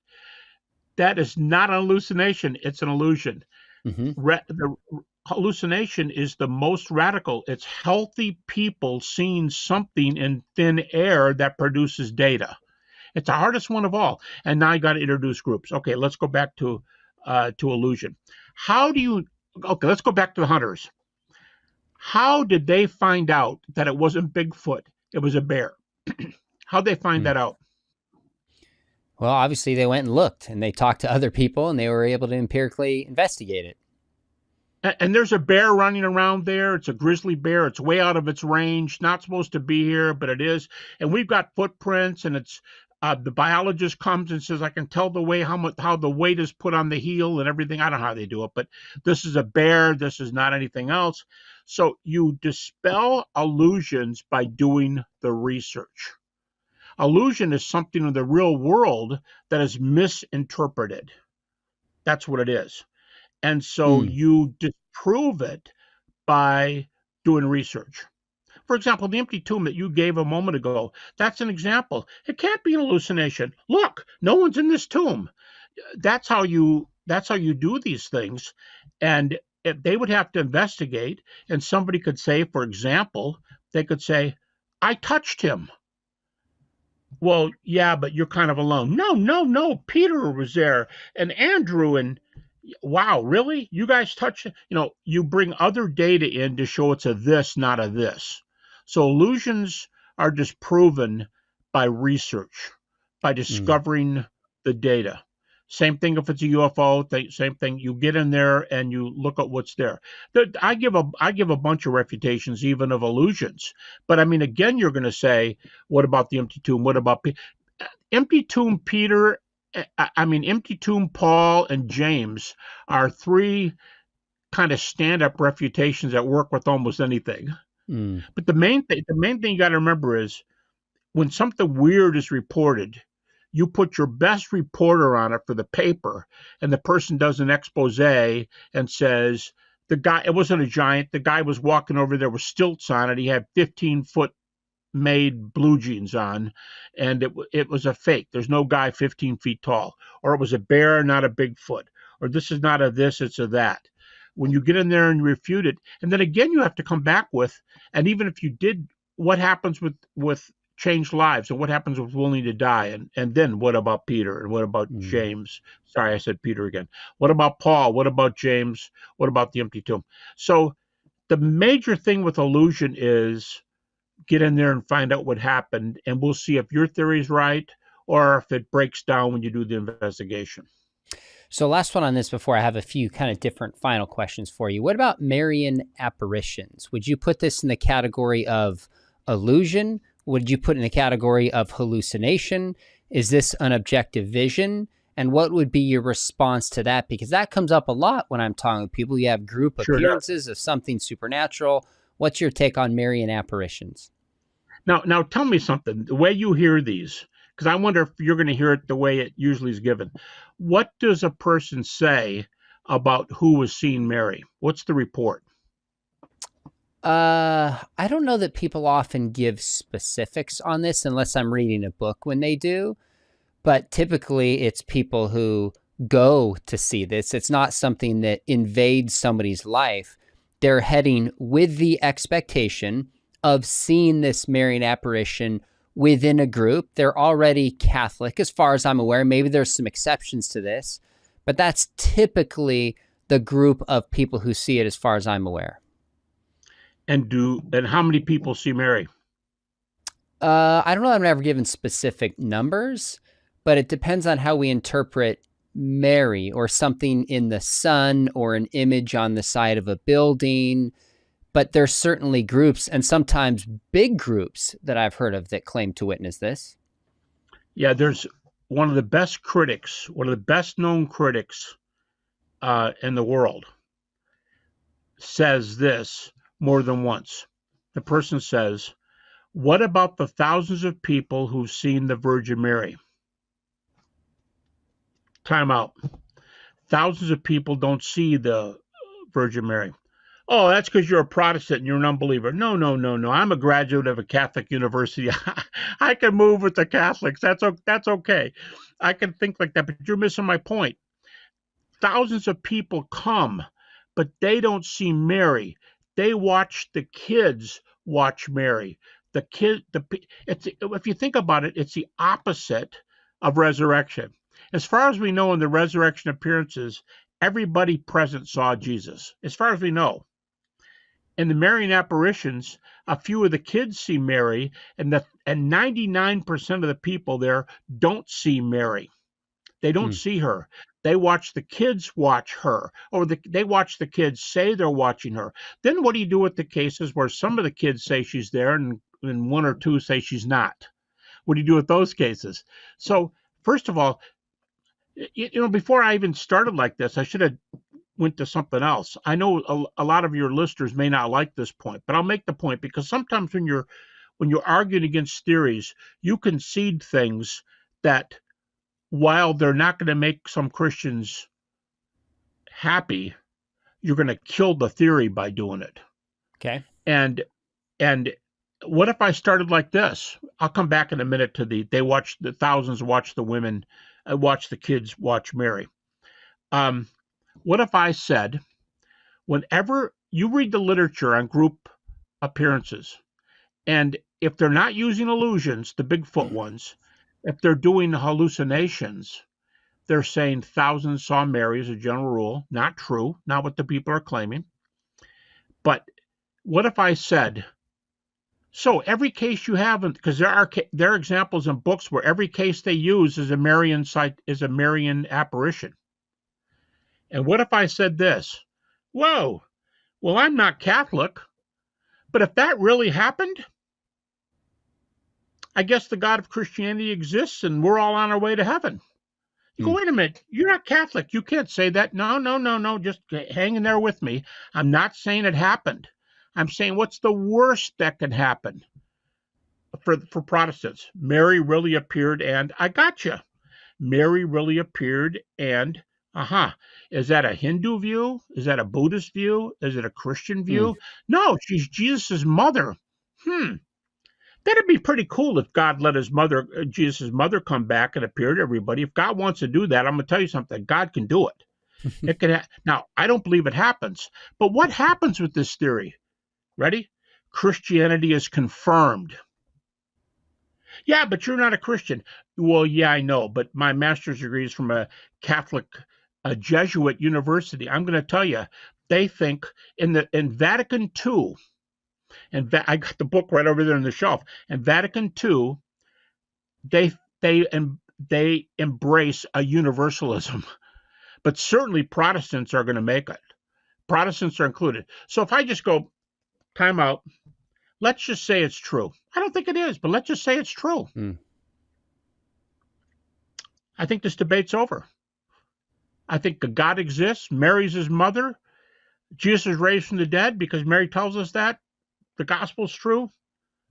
That is not an hallucination. It's an illusion. The hallucination is the most radical. It's healthy people seeing something in thin air that produces data. It's the hardest one of all. And now you got to introduce groups. Okay, let's go back to illusion. Okay, let's go back to the hunters. How did they find out that it wasn't Bigfoot? It was a bear. How'd they find that out? Well, obviously they went and looked and they talked to other people and they were able to empirically investigate it. And there's a bear running around there. It's a grizzly bear. It's way out of its range. Not supposed to be here, but it is. And we've got footprints, and it's the biologist comes and says, I can tell the way how the weight is put on the heel and everything. I don't know how they do it, but this is a bear. This is not anything else. So you dispel illusions by doing the research. Illusion is something in the real world that is misinterpreted. That's what it is. And so you disprove it by doing research. For example, the empty tomb that you gave a moment ago, that's an example. It can't be an hallucination. Look, no one's in this tomb. That's how you do these things. And if they would have to investigate, and somebody could say, for example, they could say, I touched him. Well, yeah, but you're kind of alone. No. Peter was there, and Andrew, and wow, really? You guys touched it? You bring other data in to show it's a this, not a this. So illusions are disproven by research, by discovering the data. Same thing if it's a UFO. Same thing. You get in there and you look at what's there. I give a bunch of refutations, even of illusions. But I mean, again, you're going to say, what about the empty tomb? What about empty tomb? Peter. Empty tomb, Paul, and James are three kind of stand-up refutations that work with almost anything. But the main thing you got to remember is when something weird is reported, you put your best reporter on it for the paper, and the person does an expose and says, it wasn't a giant. The guy was walking over there with stilts on it. He had 15-foot made blue jeans on, and it was a fake. There's no guy 15 feet tall. Or it was a bear, not a Bigfoot. Or this is not a this, it's a that. When you get in there and refute it, and then again you have to come back with, and even if you did, what happens with changed lives, and what happens with willing to die, and then what about Peter, and what about James? Sorry, I said Peter again. What about Paul? What about James? What about the empty tomb? So the major thing with illusion is get in there and find out what happened, and we'll see if your theory is right or if it breaks down when you do the investigation. So last one on this before I have a few kind of different final questions for you. What about Marian apparitions? Would you put this in the category of illusion? Would you put it in the category of hallucination? Is this an objective vision? And what would be your response to that? Because that comes up a lot when I'm talking with people. You have group Sure does. appearances of something supernatural. What's your take on Marian apparitions? Now tell me something. The way you hear these, because I wonder if you're going to hear it the way it usually is given. What does a person say about who was seeing Mary? What's the report? I don't know that people often give specifics on this unless I'm reading a book when they do. But typically it's people who go to see this. It's not something that invades somebody's life. They're heading with the expectation of seeing this Marian apparition within a group. They're already Catholic, as far as I'm aware. Maybe there's some exceptions to this, but that's typically the group of people who see it, as far as I'm aware. And how many people see Mary? I don't know. I'm never given specific numbers, but it depends on how we interpret Mary, or something in the sun, or an image on the side of a building. But there's certainly groups, and sometimes big groups, that I've heard of that claim to witness this. Yeah, there's one of the best critics, one of the best known critics in the world, says this more than once. The person says, "What about the thousands of people who've seen the Virgin Mary?" Time out. Thousands of people don't see the Virgin Mary. Oh, that's because you're a Protestant and you're an unbeliever. No, no, no, no. I'm a graduate of a Catholic university. I can move with the Catholics. That's okay. I can think like that, but you're missing my point. Thousands of people come, but they don't see Mary. They watch the kids watch Mary. If you think about it, it's the opposite of resurrection. As far as we know in the resurrection appearances, everybody present saw Jesus, as far as we know. In the Marian apparitions, a few of the kids see Mary, and 99% of the people there don't see Mary. They don't see her. They watch the kids watch her, or they watch the kids say they're watching her. Then what do you do with the cases where some of the kids say she's there and one or two say she's not? What do you do with those cases? So, first of all, before I even started like this, I should have went to something else. I know a lot of your listeners may not like this point, but I'll make the point, because sometimes when you're arguing against theories, you concede things that, while they're not going to make some Christians happy, you're going to kill the theory by doing it. Okay. And what if I started like this? I'll come back in a minute to the thousands watch the women, watch the kids watch Mary. What if I said, whenever you read the literature on group appearances, and if they're not using illusions, the Bigfoot ones, if they're doing hallucinations, they're saying thousands saw Mary as a general rule. Not true, not what the people are claiming. But what if I said, so every case you have, because there are examples in books where every case they use is a Marian apparition. And what if I said this? Whoa, well, I'm not Catholic, but if that really happened, I guess the God of Christianity exists and we're all on our way to heaven. You go, wait a minute, you're not Catholic. You can't say that. No, just hang in there with me. I'm not saying it happened. I'm saying, what's the worst that can happen for Protestants? Mary really appeared, and I gotcha. Mary really appeared, and is that a Hindu view? Is that a Buddhist view? Is it a Christian view? No, she's Jesus's mother. That'd be pretty cool if God let Jesus' mother, come back and appear to everybody. If God wants to do that, I'm going to tell you something. God can do it. It can. Now, I don't believe it happens. But what happens with this theory? Ready? Christianity is confirmed. Yeah, but you're not a Christian. Well, yeah, I know. But my master's degree is from a Catholic, a Jesuit university. I'm going to tell you, they think in Vatican II, and I got the book right over there on the shelf. And Vatican II, they embrace a universalism, but certainly Protestants are going to make it. Protestants are included. So if I just go, time out, let's just say it's true. I don't think it is, but let's just say it's true. I think this debate's over. I think God exists. Mary's his mother. Jesus is raised from the dead because Mary tells us that. The gospel's true.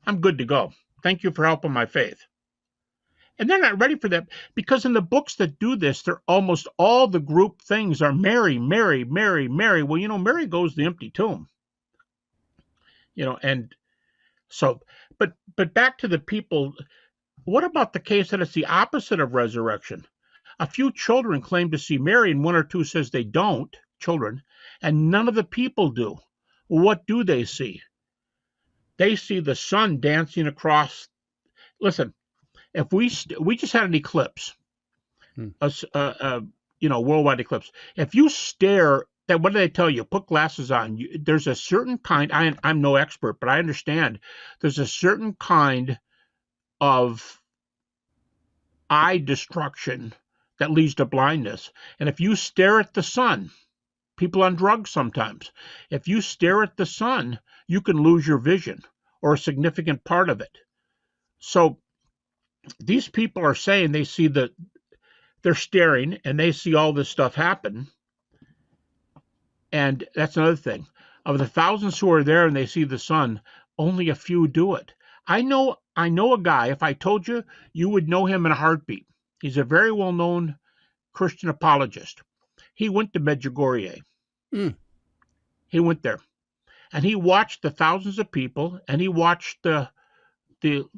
I'm good to go. Thank you for helping my faith. And they're not ready for that because in the books that do this, they're almost all the group things are Mary, Mary, Mary, Mary. Well, Mary goes to the empty tomb. And so, but back to the people. What about the case that it's the opposite of resurrection? A few children claim to see Mary, and one or two says they don't, children, and none of the people do. What do they see? They see the sun dancing across. Listen, if we just had an eclipse, worldwide eclipse. If you stare, what do they tell you? Put glasses on. There's a certain kind. I'm no expert, but I understand. There's a certain kind of eye destruction that leads to blindness. And if you stare at the sun, people on drugs sometimes, if you stare at the sun, you can lose your vision or a significant part of it. So these people are saying they see they're staring and they see all this stuff happen. And that's another thing. Of the thousands who are there and they see the sun, only a few do it. I know a guy, if I told you, you would know him in a heartbeat. He's a very well-known Christian apologist. He went to Medjugorje. He went there. And he watched the thousands of people, and he watched the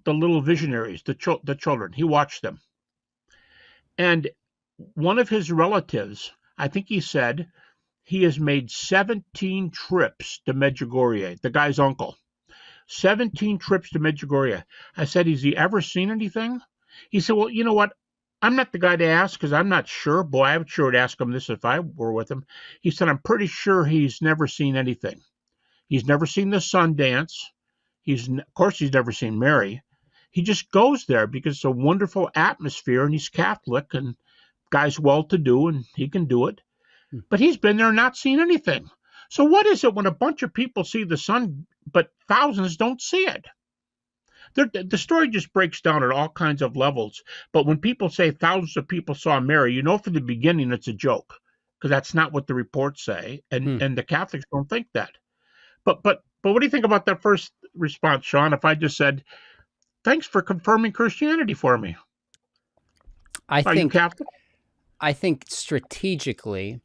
little visionaries, the children. He watched them. And one of his relatives, I think he said, he has made 17 trips to Medjugorje, the guy's uncle. 17 trips to Medjugorje. I said, has he ever seen anything? He said, well, you know what? I'm not the guy to ask because I'm not sure. Boy, I would sure would ask him this if I were with him. He said, I'm pretty sure he's never seen anything. He's never seen the sun dance. Of course, he's never seen Mary. He just goes there because it's a wonderful atmosphere and he's Catholic and guy's well-to-do and he can do it. But he's been there and not seen anything. So what is it when a bunch of people see the sun, but thousands don't see it? The story just breaks down at all kinds of levels. But when people say thousands of people saw Mary, from the beginning it's a joke because that's not what the reports say. And the Catholics don't think that. But what do you think about that first response, Sean? If I just said, thanks for confirming Christianity for me. Are you Catholic? I think strategically,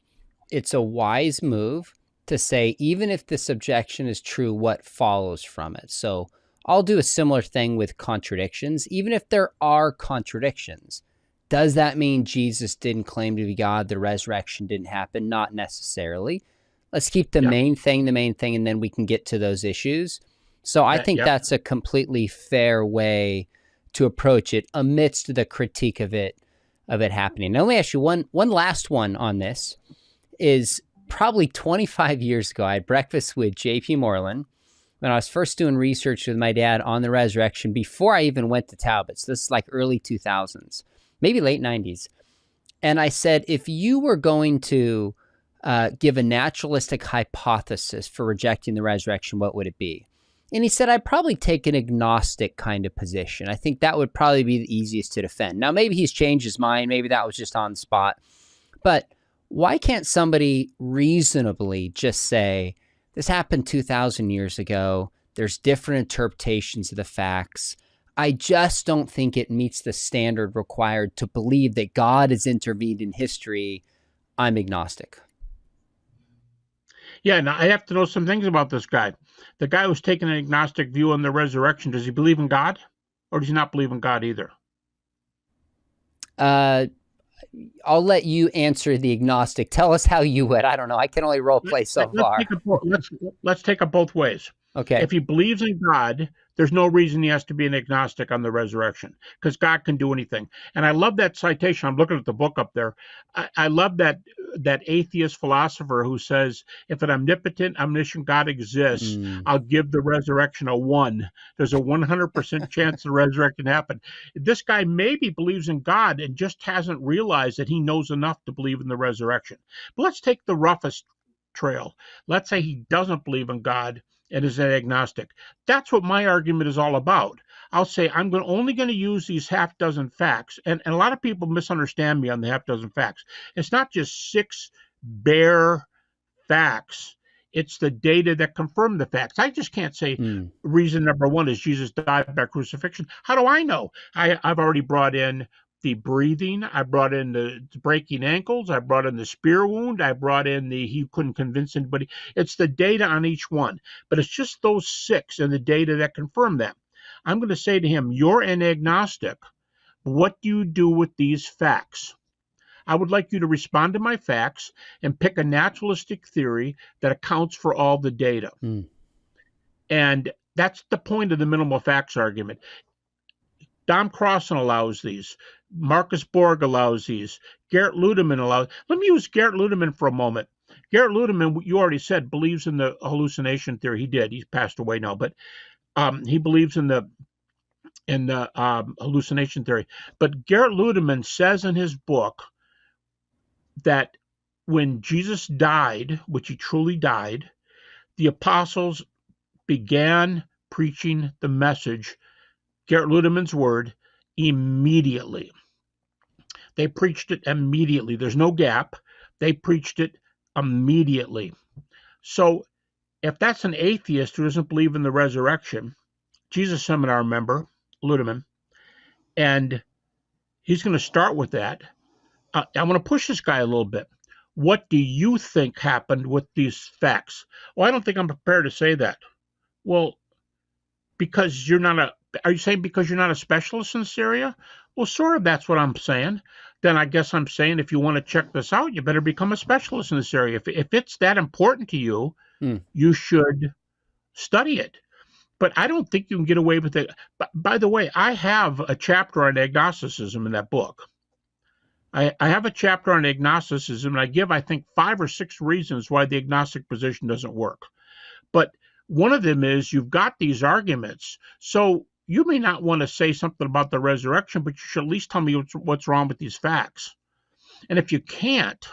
it's a wise move to say, even if this objection is true, what follows from it? So I'll do a similar thing with contradictions. Even if there are contradictions, does that mean Jesus didn't claim to be God? The resurrection didn't happen? Not necessarily. Let's keep the main thing, and then we can get to those issues. So I think that's a completely fair way to approach it amidst the critique of it happening. Now, let me ask you one last one on this. Is probably 25 years ago, I had breakfast with J.P. Moreland when I was first doing research with my dad on the resurrection before I even went to Talbot's. This is like early 2000s, maybe late 90s. And I said, if you were going to give a naturalistic hypothesis for rejecting the resurrection, what would it be? And he said, I'd probably take an agnostic kind of position. I think that would probably be the easiest to defend. Now, maybe he's changed his mind. Maybe that was just on the spot. But why can't somebody reasonably just say, this happened 2,000 years ago. There's different interpretations of the facts. I just don't think it meets the standard required to believe that God has intervened in history. I'm agnostic. Yeah, now I have to know some things about this guy. The guy who's taking an agnostic view on the resurrection, does he believe in God? Or does he not believe in God either? I'll let you answer the agnostic. Tell us how you would. I don't know. I can only role play so far. Let's take it both ways. Okay. If he believes in God, there's no reason he has to be an agnostic on the resurrection because God can do anything. And I love that citation. I'm looking at the book up there. I love that atheist philosopher who says, if an omnipotent, omniscient God exists, I'll give the resurrection a 1. There's a 100% chance the resurrection happened. This guy maybe believes in God and just hasn't realized that he knows enough to believe in the resurrection. But let's take the roughest trail. Let's say he doesn't believe in God and is an agnostic. That's what my argument is all about. I'll say I'm only going to use these half dozen facts. And a lot of people misunderstand me on the half dozen facts. It's not just 6 bare facts. It's the data that confirm the facts. I just can't say reason number 1 is Jesus died by crucifixion. How do I know? I've already brought in the breathing. I brought in the breaking ankles. I brought in the spear wound. I brought in he couldn't convince anybody. It's the data on each one. But it's just those 6 and the data that confirm that. I'm going to say to him, you're an agnostic. What do you do with these facts? I would like you to respond to my facts and pick a naturalistic theory that accounts for all the data. And that's the point of the minimal facts argument. Dom Crossan allows these. Marcus Borg allows these. Gerrit Ludemann allows. Let me use Gerrit Ludemann for a moment. Gerrit Ludemann, you already said, believes in the hallucination theory. He did. He's passed away now, but he believes in the hallucination theory. But Gerrit Ludemann says in his book that when Jesus died, which he truly died, the apostles began preaching the message, Gerrit Ludemann's word, immediately. They preached it immediately. There's no gap. They preached it immediately. So if that's an atheist who doesn't believe in the resurrection, Jesus Seminar member, Ludemann, and he's going to start with that. I'm going to push this guy a little bit. What do you think happened with these facts? Well, I don't think I'm prepared to say that. Well, because are you saying because you're not a specialist in this area? Well, sort of that's what I'm saying. Then I guess I'm saying if you want to check this out, you better become a specialist in this area. If it's that important to you, you should study it. But I don't think you can get away with it. But by the way, I have a chapter on agnosticism in that book. I have a chapter on agnosticism, and I give, I think, 5 or 6 reasons why the agnostic position doesn't work. But one of them is you've got these arguments. So you may not want to say something about the resurrection, but you should at least tell me what's wrong with these facts. And if you can't,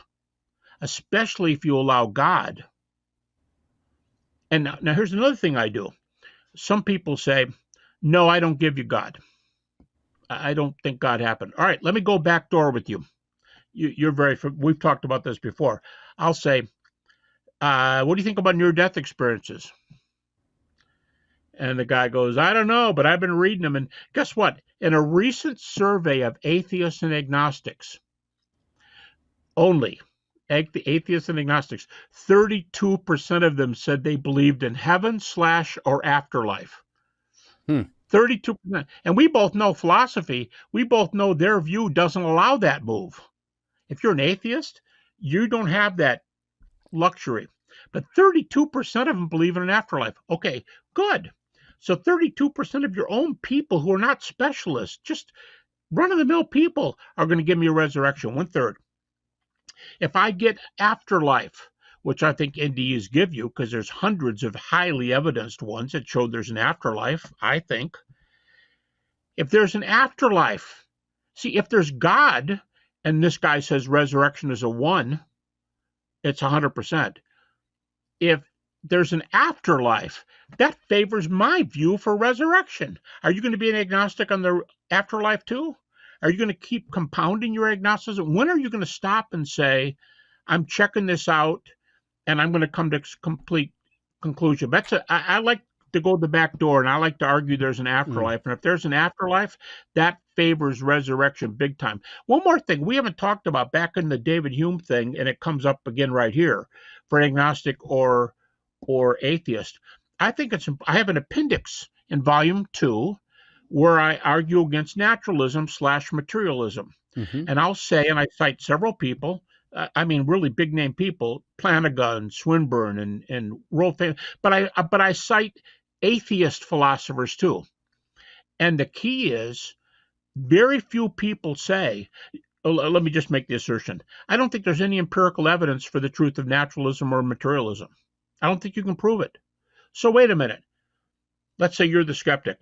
especially if you allow God. And now here's another thing I do. Some people say, no, I don't give you God. I don't think God happened. All right, let me go back door with you. We've talked about this before. I'll say, what do you think about near-death experiences? And the guy goes, I don't know, but I've been reading them. And guess what? In a recent survey of atheists and agnostics, only atheists and agnostics, 32% of them said they believed in heaven / or afterlife. 32%. And we both know philosophy. We both know their view doesn't allow that move. If you're an atheist, you don't have that luxury. But 32% of them believe in an afterlife. Okay, good. So 32% of your own people who are not specialists, just run-of-the-mill people, are going to give me a resurrection, 1/3. If I get afterlife, which I think NDEs give you, because there's hundreds of highly evidenced ones that show there's an afterlife, I think. If there's an afterlife, see, if there's God, and this guy says resurrection is a 1, it's 100%. If there's an afterlife, that favors my view for resurrection. Are you going to be an agnostic on the afterlife too? Are you going to keep compounding your agnosticism? When are you going to stop and say, I'm checking this out, and I'm going to come to complete conclusion? I like to go to the back door, and I like to argue there's an afterlife. And if there's an afterlife, that favors resurrection big time. One more thing we haven't talked about back in the David Hume thing, and it comes up again right here for agnostic or atheist. I have an appendix in volume 2 where I argue against naturalism / materialism. And I'll say, and I cite several people, really big name people, Flanagan, Swinburne, and world famous, but I cite atheist philosophers too. And the key is, very few people say, let me just make the assertion, I don't think there's any empirical evidence for the truth of naturalism or materialism. I don't think you can prove it. So wait a minute. Let's say you're the skeptic.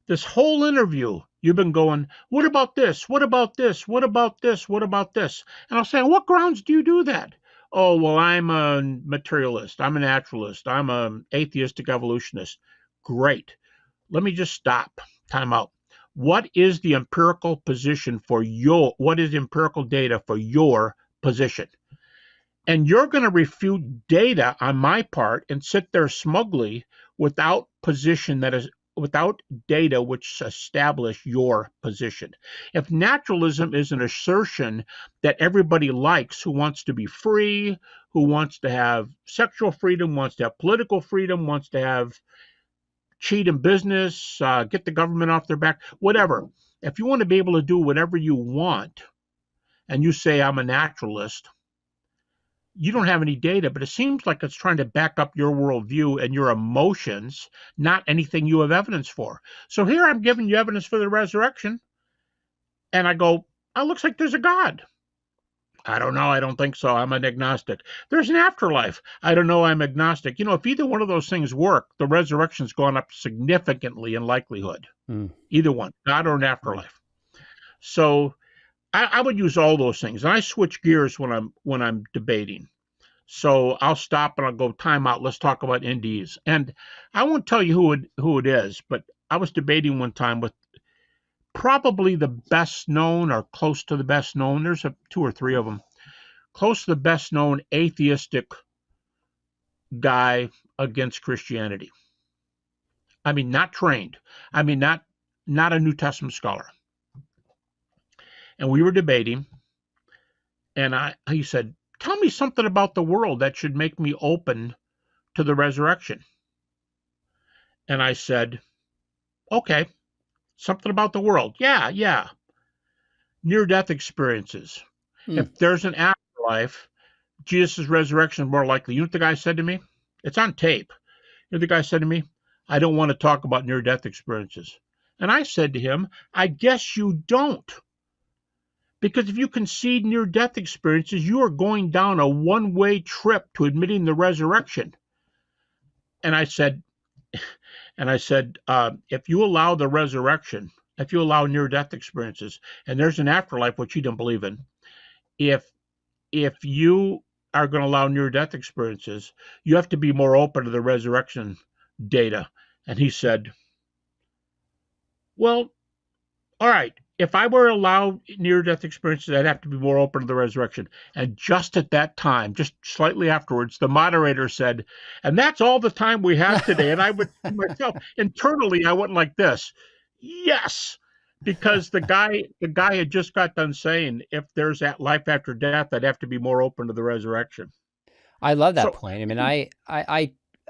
This whole interview, you've been going, what about this? What about this? What about this? What about this? And I'll say, on what grounds do you do that? Oh, well, I'm a materialist. I'm a naturalist. I'm an atheistic evolutionist. Great. Let me just stop. time out. What is the empirical position for what is empirical data for your position? And you're going to refute data on my part and sit there smugly without data which establish your position. If naturalism is an assertion that everybody likes, who wants to be free, who wants to have sexual freedom, wants to have political freedom, wants to have cheat in business, get the government off their back, whatever. If you want to be able to do whatever you want, and you say I'm a naturalist, you don't have any data, but it seems like it's trying to back up your worldview and your emotions, not anything you have evidence for. So here I'm giving you evidence for the resurrection, and I go, oh, looks like there's a God. I don't know. I don't think so. I'm an agnostic. There's an afterlife. I don't know. I'm agnostic. If either one of those things work, the resurrection's gone up significantly in likelihood. Either one, God or an afterlife. So I would use all those things. And I switch gears when I'm debating. So I'll stop and I'll go time out. Let's talk about NDEs. And I won't tell you who it is, but I was debating one time with probably the best known or close to the best known. There's two or three of them. Close to the best known atheistic guy against Christianity. I mean, not trained. I mean, not a New Testament scholar. And we were debating, and he said, tell me something about the world that should make me open to the resurrection. And I said, okay, something about the world. Yeah. Near-death experiences. If there's an afterlife, Jesus' resurrection is more likely. You know what the guy said to me? It's on tape. You know what the guy said to me? I don't want to talk about near-death experiences. And I said to him, I guess you don't. Because if you concede near-death experiences, you are going down a one-way trip to admitting the resurrection. And I said, if you allow the resurrection, if you allow near-death experiences, and there's an afterlife, which you don't believe in, if you are going to allow near-death experiences, you have to be more open to the resurrection data. And he said, well, all right. If I were allowed near-death experiences, I'd have to be more open to the resurrection. And just at that time, just slightly afterwards, the moderator said, and that's all the time we have today. And I would myself, internally, I went like this, yes, because the guy had just got done saying, if there's that life after death, I'd have to be more open to the resurrection. I love that point. I mean,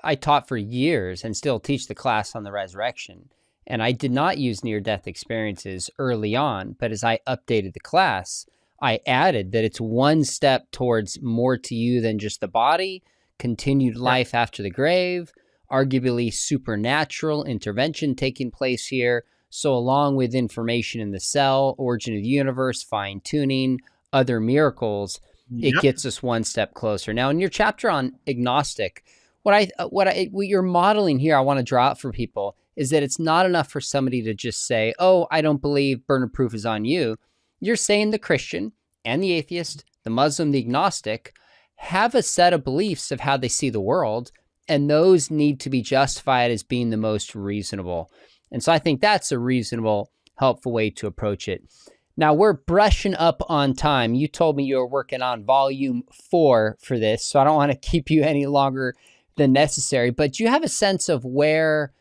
I taught for years and still teach the class on the resurrection. And I did not use near-death experiences early on, but as I updated the class, I added that it's one step towards more to you than just the body, continued life after the grave, arguably supernatural intervention taking place here. So along with information in the cell, origin of the universe, fine-tuning, other miracles, it gets us one step closer. Now, in your chapter on agnostic, what you're modeling here, I want to draw out for people, is that it's not enough for somebody to just say, oh, I don't believe, burden of proof is on you. You're saying the Christian and the atheist, the Muslim, the agnostic, have a set of beliefs of how they see the world, and those need to be justified as being the most reasonable. And so I think that's a reasonable, helpful way to approach it. Now, we're brushing up on time. You told me you were working on volume 4 for this, so I don't want to keep you any longer than necessary, but do you have a sense of where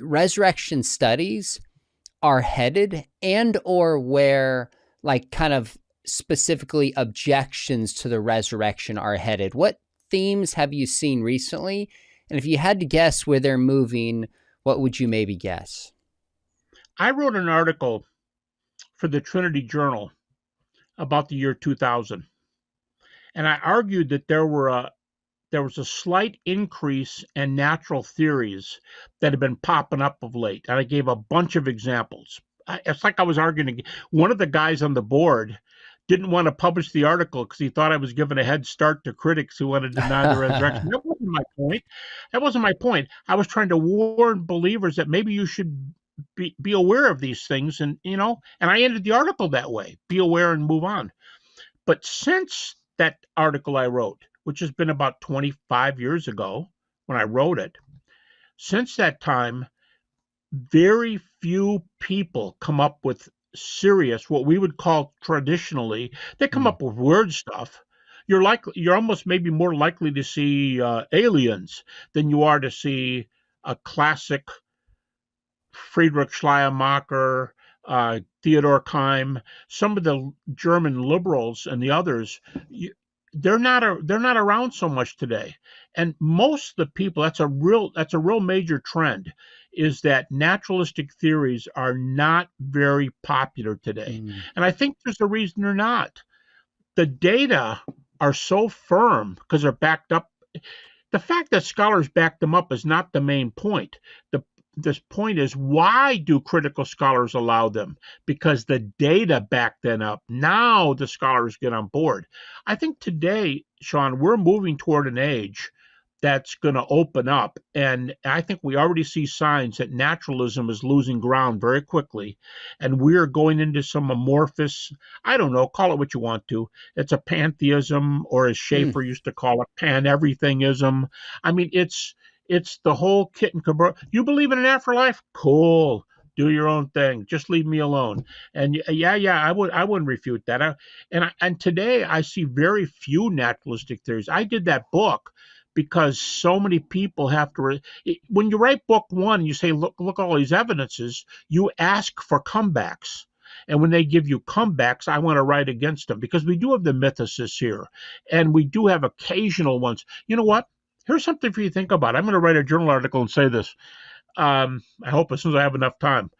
resurrection studies are headed, and or where, like, kind of specifically objections to the resurrection are headed? What themes have you seen recently? And if you had to guess where they're moving, what would you maybe guess? I wrote an article for the Trinity Journal about the year 2000, and I argued that there was a slight increase in natural theories that have been popping up of late. And I gave a bunch of examples. It's like I was arguing. One of the guys on the board didn't want to publish the article because he thought I was giving a head start to critics who wanted to deny the resurrection. That wasn't my point. That wasn't my point. I was trying to warn believers that maybe you should be aware of these things. And I ended the article that way. Be aware and move on. But since that article I wrote, which has been about 25 years ago when I wrote it, since that time, very few people come up with serious, what we would call traditionally, they come up with weird stuff. You're almost maybe more likely to see aliens than you are to see a classic Friedrich Schleiermacher, Theodor Keim, some of the German liberals and the others. They're not around so much today. And most of the people, that's a real major trend, is that naturalistic theories are not very popular today. And I think there's a reason they're not. The data are so firm because they're backed up. The fact that scholars back them up is not the main point. This point is, why do critical scholars allow them? Because the data back them up. Now the scholars get on board. I think today, Sean, we're moving toward an age that's going to open up. And I think we already see signs that naturalism is losing ground very quickly. And we're going into some amorphous, I don't know, call it what you want to. It's a pantheism, or as Schaeffer used to call it, pan-everythingism. I mean, it's the whole kit and caboodle. You believe in an afterlife? Cool. Do your own thing. Just leave me alone. And I wouldn't refute that. And today I see very few naturalistic theories. I did that book because so many people have to. When you write book one, you say, look all these evidences. You ask for comebacks. And when they give you comebacks, I want to write against them, because we do have the mythicists here, and we do have occasional ones. You know what? Here's something for you to think about. I'm going to write a journal article and say this. I hope as soon as I have enough time.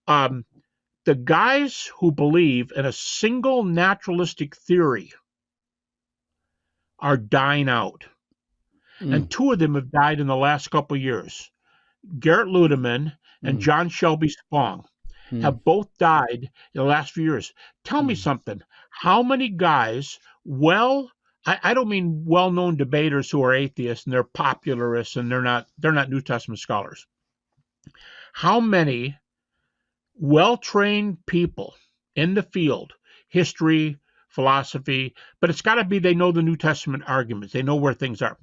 The guys who believe in a single naturalistic theory are dying out. And two of them have died in the last couple of years. Garrett Ludeman and John Shelby Spong have both died in the last few years. Tell me something. How many guys, I don't mean well-known debaters who are atheists and they're popularists and they're not New Testament scholars. How many well-trained people in the field, history, philosophy, but it's got to be they know the New Testament arguments. They know where things are.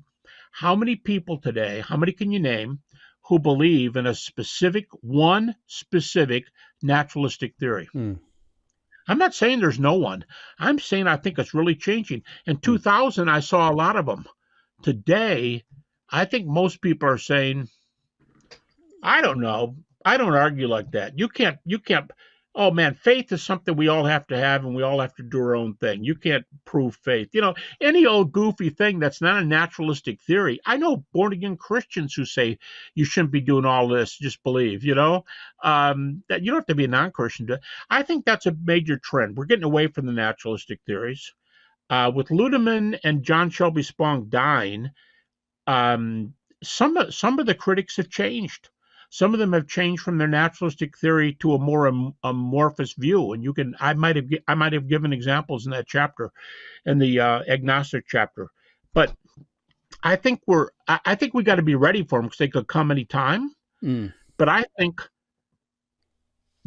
How many people today, how many can you name, who believe in one specific naturalistic theory? I'm not saying there's no one. I'm saying I think it's really changing. In 2000, I saw a lot of them. Today, I think most people are saying, I don't know. I don't argue like that. You can't. Oh man, faith is something we all have to have, and we all have to do our own thing. You can't prove faith. Any old goofy thing that's not a naturalistic theory. I know born again Christians who say you shouldn't be doing all this, just believe. That you don't have to be a non-Christian. I think that's a major trend. We're getting away from the naturalistic theories. With Ludeman and John Shelby Spong dying, some of the critics have changed. Some of them have changed from their naturalistic theory to a more amorphous view, and I might have given examples in that chapter, in the agnostic chapter. But I think we got to be ready for them, because they could come anytime. But I think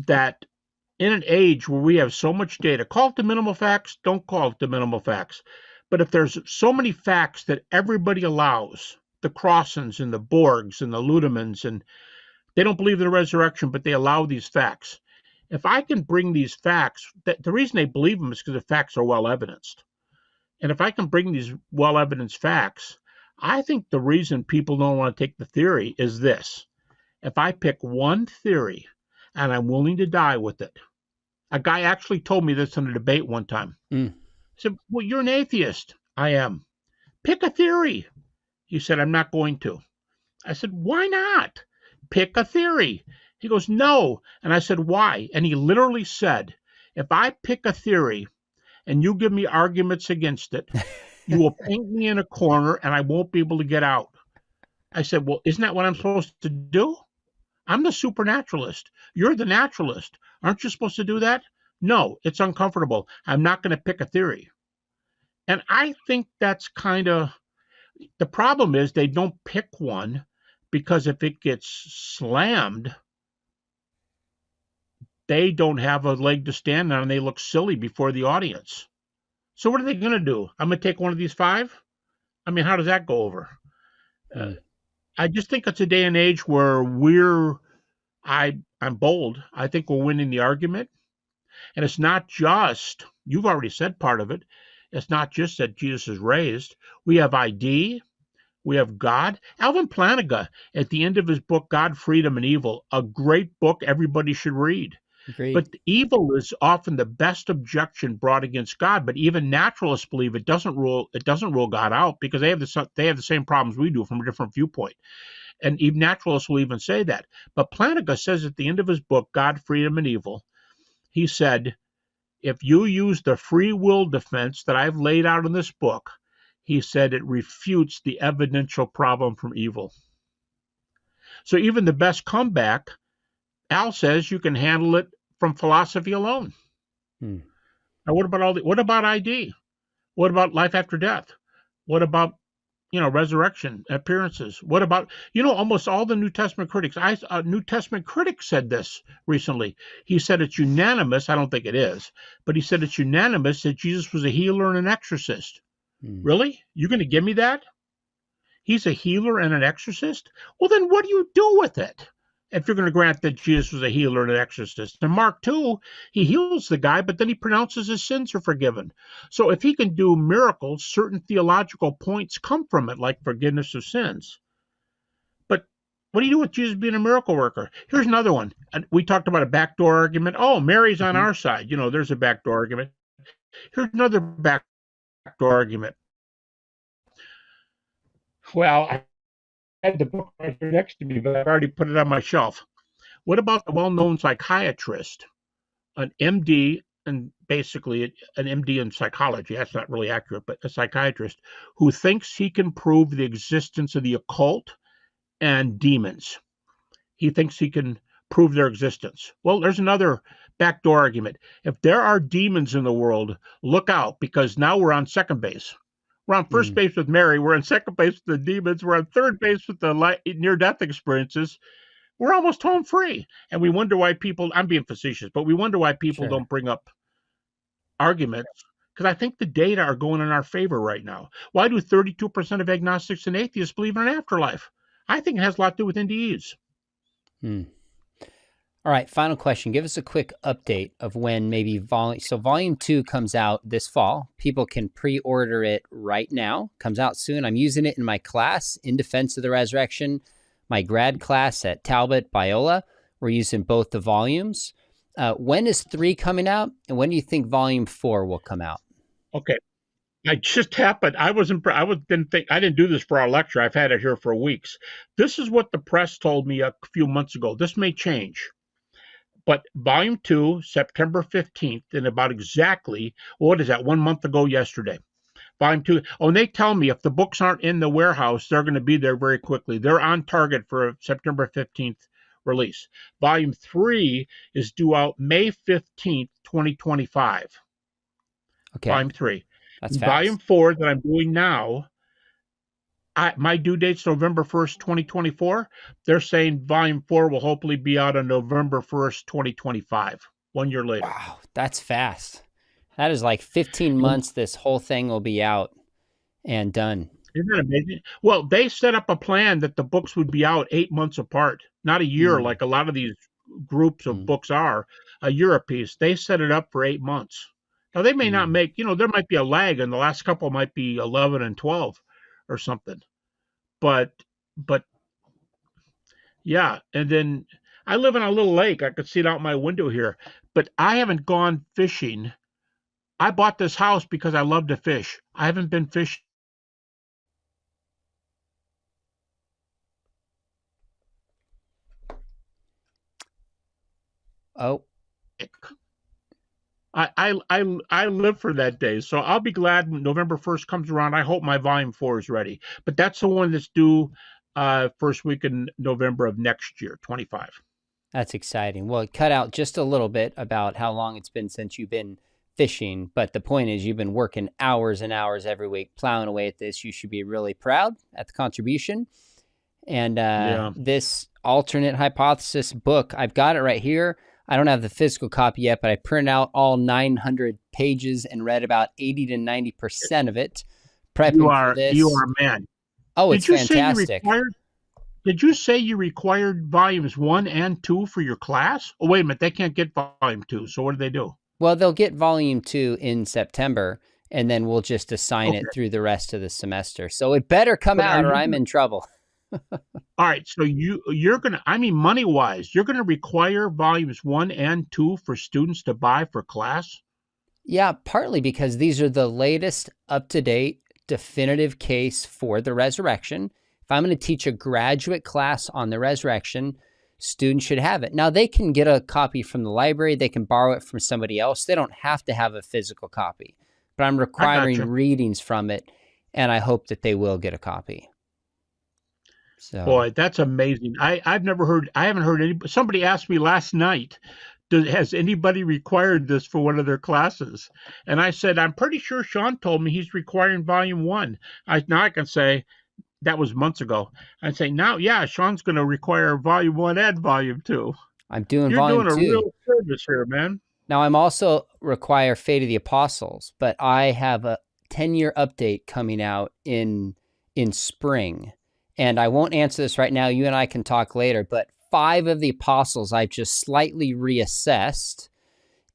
that in an age where we have so much data, call it the minimal facts, don't call it the minimal facts, but if there's so many facts that everybody allows, the Crossens and the Borgs and the Ludemans, and they don't believe in the resurrection, but they allow these facts. If I can bring these facts, the reason they believe them is because the facts are well evidenced. And if I can bring these well evidenced facts, I think the reason people don't want to take the theory is this. If I pick one theory and I'm willing to die with it, a guy actually told me this in a debate one time. He said, well, you're an atheist. I am. Pick a theory. He said, I'm not going to. I said, why not? Pick a theory. He goes, no. And I said, why? And he literally said, if I pick a theory and you give me arguments against it, you will paint me in a corner and I won't be able to get out. I said, well, isn't that what I'm supposed to do? I'm the supernaturalist. You're the naturalist. Aren't you supposed to do that? No, it's uncomfortable. I'm not going to pick a theory. And I think that's kind of, the problem is they don't pick one, because if it gets slammed, they don't have a leg to stand on and they look silly before the audience. So what are they going to do? I'm going to take one of these 5? I mean, how does that go over? I just think it's a day and age where I'm bold. I think we're winning the argument. And it's not just, you've already said part of it, it's not just that Jesus is raised. We have ID, we have God. Alvin Plantinga, at the end of his book, God, Freedom, and Evil, a great book everybody should read. Agreed. But evil is often the best objection brought against God. But even naturalists believe it doesn't rule God out, because they have the same problems we do from a different viewpoint. And even naturalists will even say that. But Plantinga says at the end of his book, God, Freedom, and Evil, he said, if you use the free will defense that I've laid out in this book, he said, it refutes the evidential problem from evil. So even the best comeback, Al says, you can handle it from philosophy alone. Now, what about ID? What about life after death? What about, resurrection, appearances? What about, almost all the New Testament critics? A New Testament critic said this recently. He said it's unanimous. I don't think it is, but he said it's unanimous that Jesus was a healer and an exorcist. Really? You're going to give me that? He's a healer and an exorcist? Well, then what do you do with it? If you're going to grant that Jesus was a healer and an exorcist. In Mark 2, he heals the guy, but then he pronounces his sins are forgiven. So if he can do miracles, certain theological points come from it, like forgiveness of sins. But what do you do with Jesus being a miracle worker? Here's another one. And we talked about a backdoor argument. Oh, Mary's on our side. There's a backdoor argument. Here's another backdoor argument. Well, I had the book right here next to me, but I've already put it on my shelf. What about the well-known psychiatrist, an MD, and basically an MD in psychology? That's not really accurate, but a psychiatrist who thinks he can prove the existence of the occult and demons. He thinks he can prove their existence. Well, there's another backdoor argument. If there are demons in the world, look out, because now we're on second base. We're on first base with Mary. We're on second base with the demons. We're on third base with the near-death experiences. We're almost home free. And we wonder why people, I'm being facetious, but we wonder why people don't bring up arguments, because I think the data are going in our favor right now. Why do 32% of agnostics and atheists believe in an afterlife? I think it has a lot to do with NDEs. All right, final question. Give us a quick update of when maybe volume 2 comes out this fall. People can pre-order it right now. Comes out soon. I'm using it in my class, In Defense of the Resurrection, my grad class at Talbot Biola. We're using both the volumes. When is 3 coming out? And when do you think volume 4 will come out? Okay. I just happened. I didn't do this for our lecture. I've had it here for weeks. This is what the press told me a few months ago. This may change. But volume 2, September 15th, and about exactly, what is that, 1 month ago yesterday. Volume 2. Oh, and they tell me if the books aren't in the warehouse, they're going to be there very quickly. They're on target for a September 15th release. Volume 3 is due out May 15th, 2025. Okay. Volume 3. That's fast. Volume 4 that I'm doing now, my due date's November 1st, 2024. They're saying volume 4 will hopefully be out on November 1st, 2025, 1 year later. Wow, that's fast. That is like 15 months this whole thing will be out and done. Isn't that amazing? Well, they set up a plan that the books would be out 8 months apart, not a year like a lot of these groups of books are, a year apiece. They set it up for 8 months. Now, they may not make, there might be a lag, and the last couple might be 11 and 12 or something. But yeah, and then I live in a little lake. I could see it out my window here, but I haven't gone fishing. I bought this house because I love to fish. I haven't been fishing. Oh. I live for that day, so I'll be glad when November 1st comes around. I hope my volume 4 is ready, but that's the one that's due first week in November of next year, 25. That's exciting. Well, it cut out just a little bit about how long it's been since you've been fishing, but the point is you've been working hours and hours every week, plowing away at this. You should be really proud at the contribution. And this alternate hypothesis book, I've got it right here. I don't have the physical copy yet, but I printed out all 900 pages and read about 80 to 90% of it. Prepping for this. You are a man. Oh, it's fantastic. Did you say you required volumes 1 and 2 for your class? Oh, wait a minute, they can't get volume 2. So what do they do? Well, they'll get volume 2 in September, and then we'll just assign Okay, it through the rest of the semester. So it better come but are out or you I'm gonna, in trouble. all right? So you're gonna, I mean, money wise, you're gonna require volumes 1 and 2 for students to buy for class. Yeah, partly because these are the latest up-to-date definitive case for the resurrection. If I'm going to teach a graduate class on the resurrection, students should have it. Now, they can get a copy from the library. They can borrow it from somebody else. They don't have to have a physical copy, but I'm I requiring gotcha. readings from it, and I hope that they will get a copy. So Boy, that's amazing. I've never heard. I haven't heard any. Somebody asked me last night, has anybody required this for one of their classes? And I said, I'm pretty sure Sean told me he's requiring volume 1. Now I can say that was months ago. I say now, yeah, Sean's going to require volume 1 and volume 2. I'm doing You're volume doing a 2. real service here, man. Now, I'm also require Fate of the Apostles, but I have a 10-year update coming out in spring. And I won't answer this right now. You and I can talk later, but 5 of the apostles I've just slightly reassessed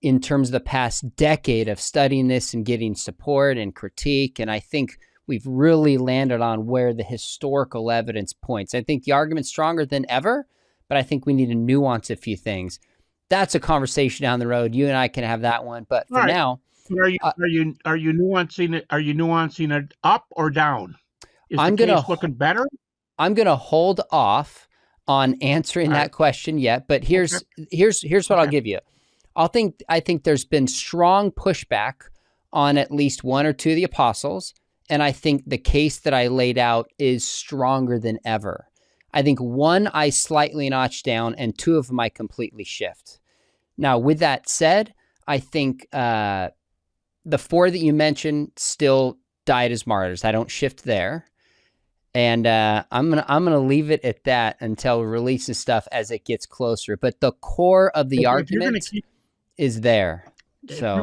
in terms of the past decade of studying this and getting support and critique. And I think we've really landed on where the historical evidence points. I think the argument's stronger than ever, but I think we need to nuance a few things. That's a conversation down the road. You and I can have that one. But All for right. now, Are you nuancing it? Are you nuancing it up or down? Is the I'm gonna case looking better? I'm gonna hold off on answering All that right. question yet. But Okay. here's what I'll Okay. give you. I think there's been strong pushback on at least 1 or 2 of the apostles, and I think the case that I laid out is stronger than ever. I think 1 I slightly notched down, and 2 of them I completely shift. Now, with that said, I think the 4 that you mentioned still died as martyrs. I don't shift there. And I'm gonna leave it at that until releasing stuff as it gets closer. But the core of the If you're going to argument keep is there. if you're So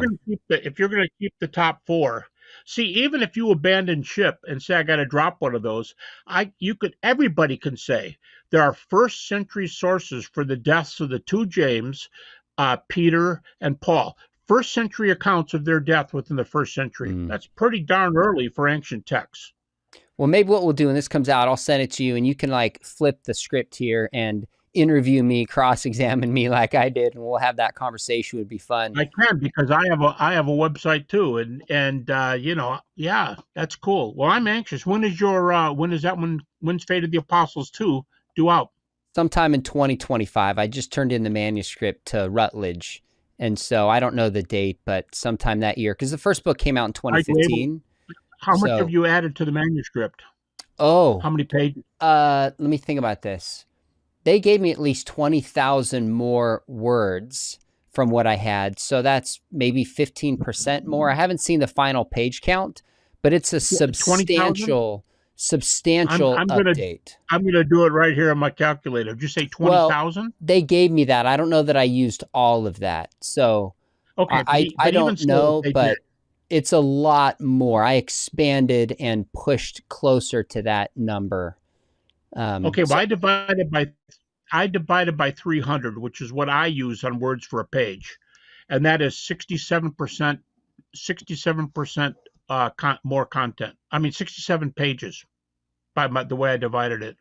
going to keep the top 4, see, even if you abandon ship and say I got to drop one of those, everybody can say there are first century sources for the deaths of the 2 James, Peter and Paul. First century accounts of their death within the first century. That's pretty darn early for ancient texts. well, maybe what we'll do when this comes out, I'll send it to you, and you can like flip the script here and interview me, cross-examine me like I did, and we'll have that conversation. It would be fun. I can because I have a website too, and yeah, that's cool. Well, I'm anxious. When is when's Fate of the Apostles 2 due out? Sometime in 2025. I just turned in the manuscript to Rutledge, and so I don't know the date, but sometime that year, because the first book came out in Are you able? 2015. How much have So, you added to the manuscript? oh, How many pages? let me think about this. They gave me at least 20,000 more words from what I had. So that's maybe 15% more. I haven't seen the final page count, but it's a 20,000? substantial I'm gonna update. I'm gonna do it right here on my calculator. Did you say Well, 20,000? they gave me that. I don't know that I used all of that. So Okay, I but even don't so, know, they did. but it's a lot more. I expanded and pushed closer to that number. Okay, well, So I divided by 300, which is what I use on words for a page, and that is 67% more content. I mean, 67 pages by the way I divided it.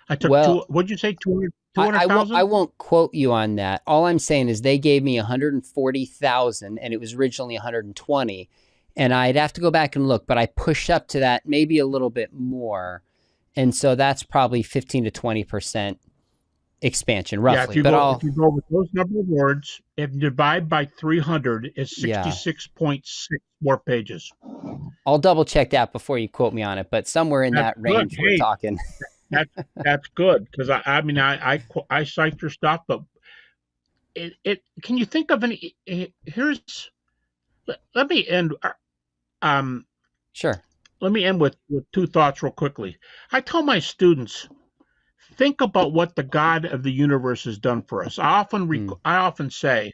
I took well, what'd you say, 200, I 200,000? won't quote you on that. All I'm saying is they gave me 140,000 and it was originally 120, and I'd have to go back and look, but I pushed up to that maybe a little bit more. And so that's probably 15 to 20% expansion Yeah, roughly. But if you go with those number of words, if you divide by 300, it's yeah, 66.6 more pages. I'll double check that before you quote me on it, but somewhere in That's that good. range we're Hey, talking. that's good because I mean I cite your stuff, but can you think of any? Let me end. Um, Sure. Let me end with 2 thoughts real quickly. I tell my students, think about what the God of the universe has done for us. Mm. I often say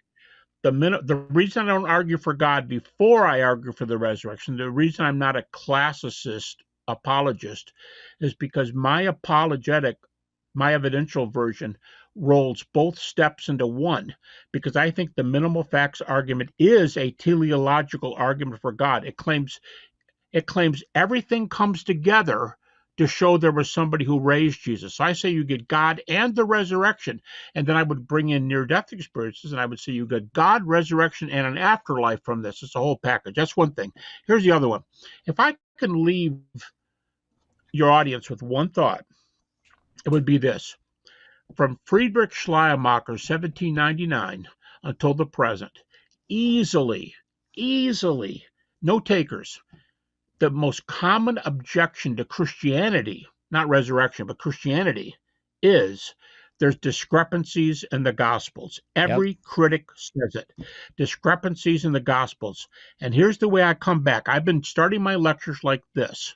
the reason I don't argue for God before I argue for the resurrection, the reason I'm not a classicist apologist, is because my apologetic my evidential version rolls both steps into one, because I think the minimal facts argument is a teleological argument for God. It claims everything comes together to show there was somebody who raised Jesus. So I say you get God and the resurrection, and then I would bring in near-death experiences, and I would say you get God, resurrection, and an afterlife from this. It's a whole package. That's one thing. Here's the other one. If I can leave your audience with one thought, it would be this. From Friedrich Schleiermacher, 1799, until the present, easily, no takers, the most common objection to Christianity, not resurrection, but Christianity, is there's discrepancies in the Gospels. Every critic says it. Discrepancies in the Gospels. And here's the way I come back. I've been starting my lectures like this.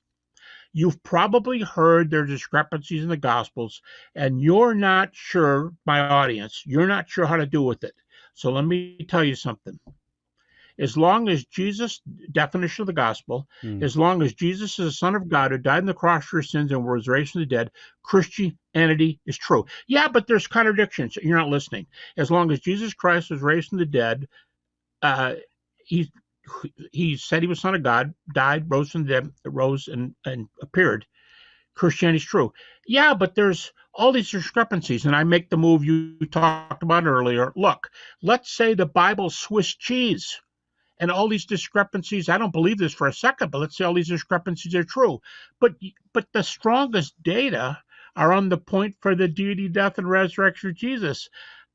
You've probably heard there are discrepancies in the Gospels, and you're not sure, my audience, you're not sure how to do with it. So let me tell you something. As long as Jesus, definition of the gospel, as long as Jesus is the Son of God who died on the cross for your sins and was raised from the dead, Christianity is true. Yeah, but there's contradictions. You're not listening. As long as Jesus Christ was raised from the dead, he said he was Son of God, died, rose from the dead, rose and appeared. Christianity is true. Yeah, but there's all these discrepancies, and I make the move you talked about earlier. Look, let's say the Bible's Swiss cheese. And all these discrepancies, I don't believe this for a second, but let's say all these discrepancies are true. But the strongest data are on the point for the deity, death, and resurrection of Jesus.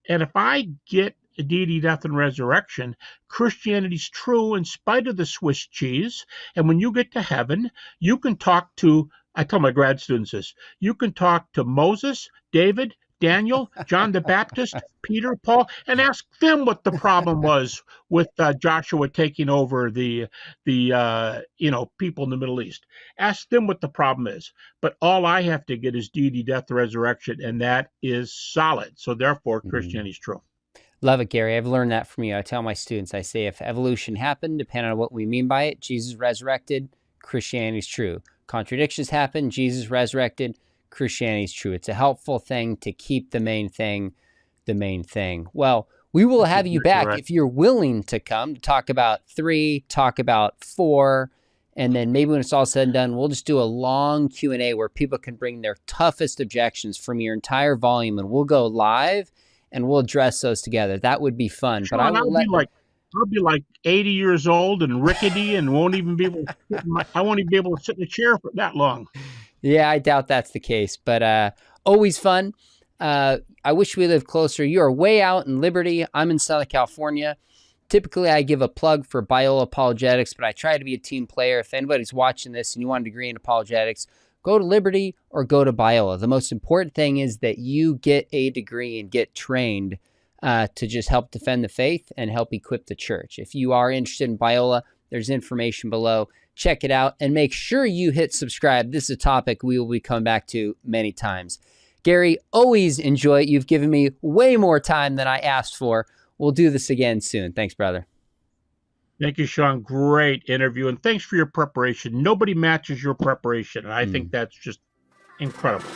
And if I get deity, death, and resurrection, Christianity's true in spite of the Swiss cheese. And when you get to heaven, you can talk to, I tell my grad students this, you can talk to Moses, David, Daniel, John the Baptist, Peter, Paul, and ask them what the problem was with Joshua taking over the people in the Middle East. Ask them what the problem is. But all I have to get is deity, death, resurrection, and that is solid. So therefore, Christianity is true. Love it, Gary. I've learned that from you. I tell my students, I say, if evolution happened, depending on what we mean by it, Jesus resurrected, Christianity is true. Contradictions happen, Jesus resurrected, Christianity is true. It's a helpful thing to keep the main thing the main thing. Well, we will have you back if you're willing to come to talk about 3, talk about 4, and then maybe when it's all said and done, we'll just do a long Q&A where people can bring their toughest objections from your entire volume, and we'll go live and we'll address those together. That would be fun. Sure, but I'll be like 80 years old and rickety and won't even be able to I won't even be able to sit in a chair for that long. Yeah, I doubt that's the case, but always fun. I wish we lived closer. You are way out in Liberty. I'm in Southern California. Typically, I give a plug for Biola Apologetics, but I try to be a team player. If anybody's watching this and you want a degree in apologetics, go to Liberty or go to Biola. The most important thing is that you get a degree and get trained to just help defend the faith and help equip the church. If you are interested in Biola, there's information below. Check it out and make sure you hit subscribe. This is a topic we will be coming back to many times. Gary, always enjoy it. You've given me way more time than I asked for. We'll do this again soon. Thanks, brother. Thank you, Sean. Great interview. And thanks for your preparation. Nobody matches your preparation. And I think that's just incredible.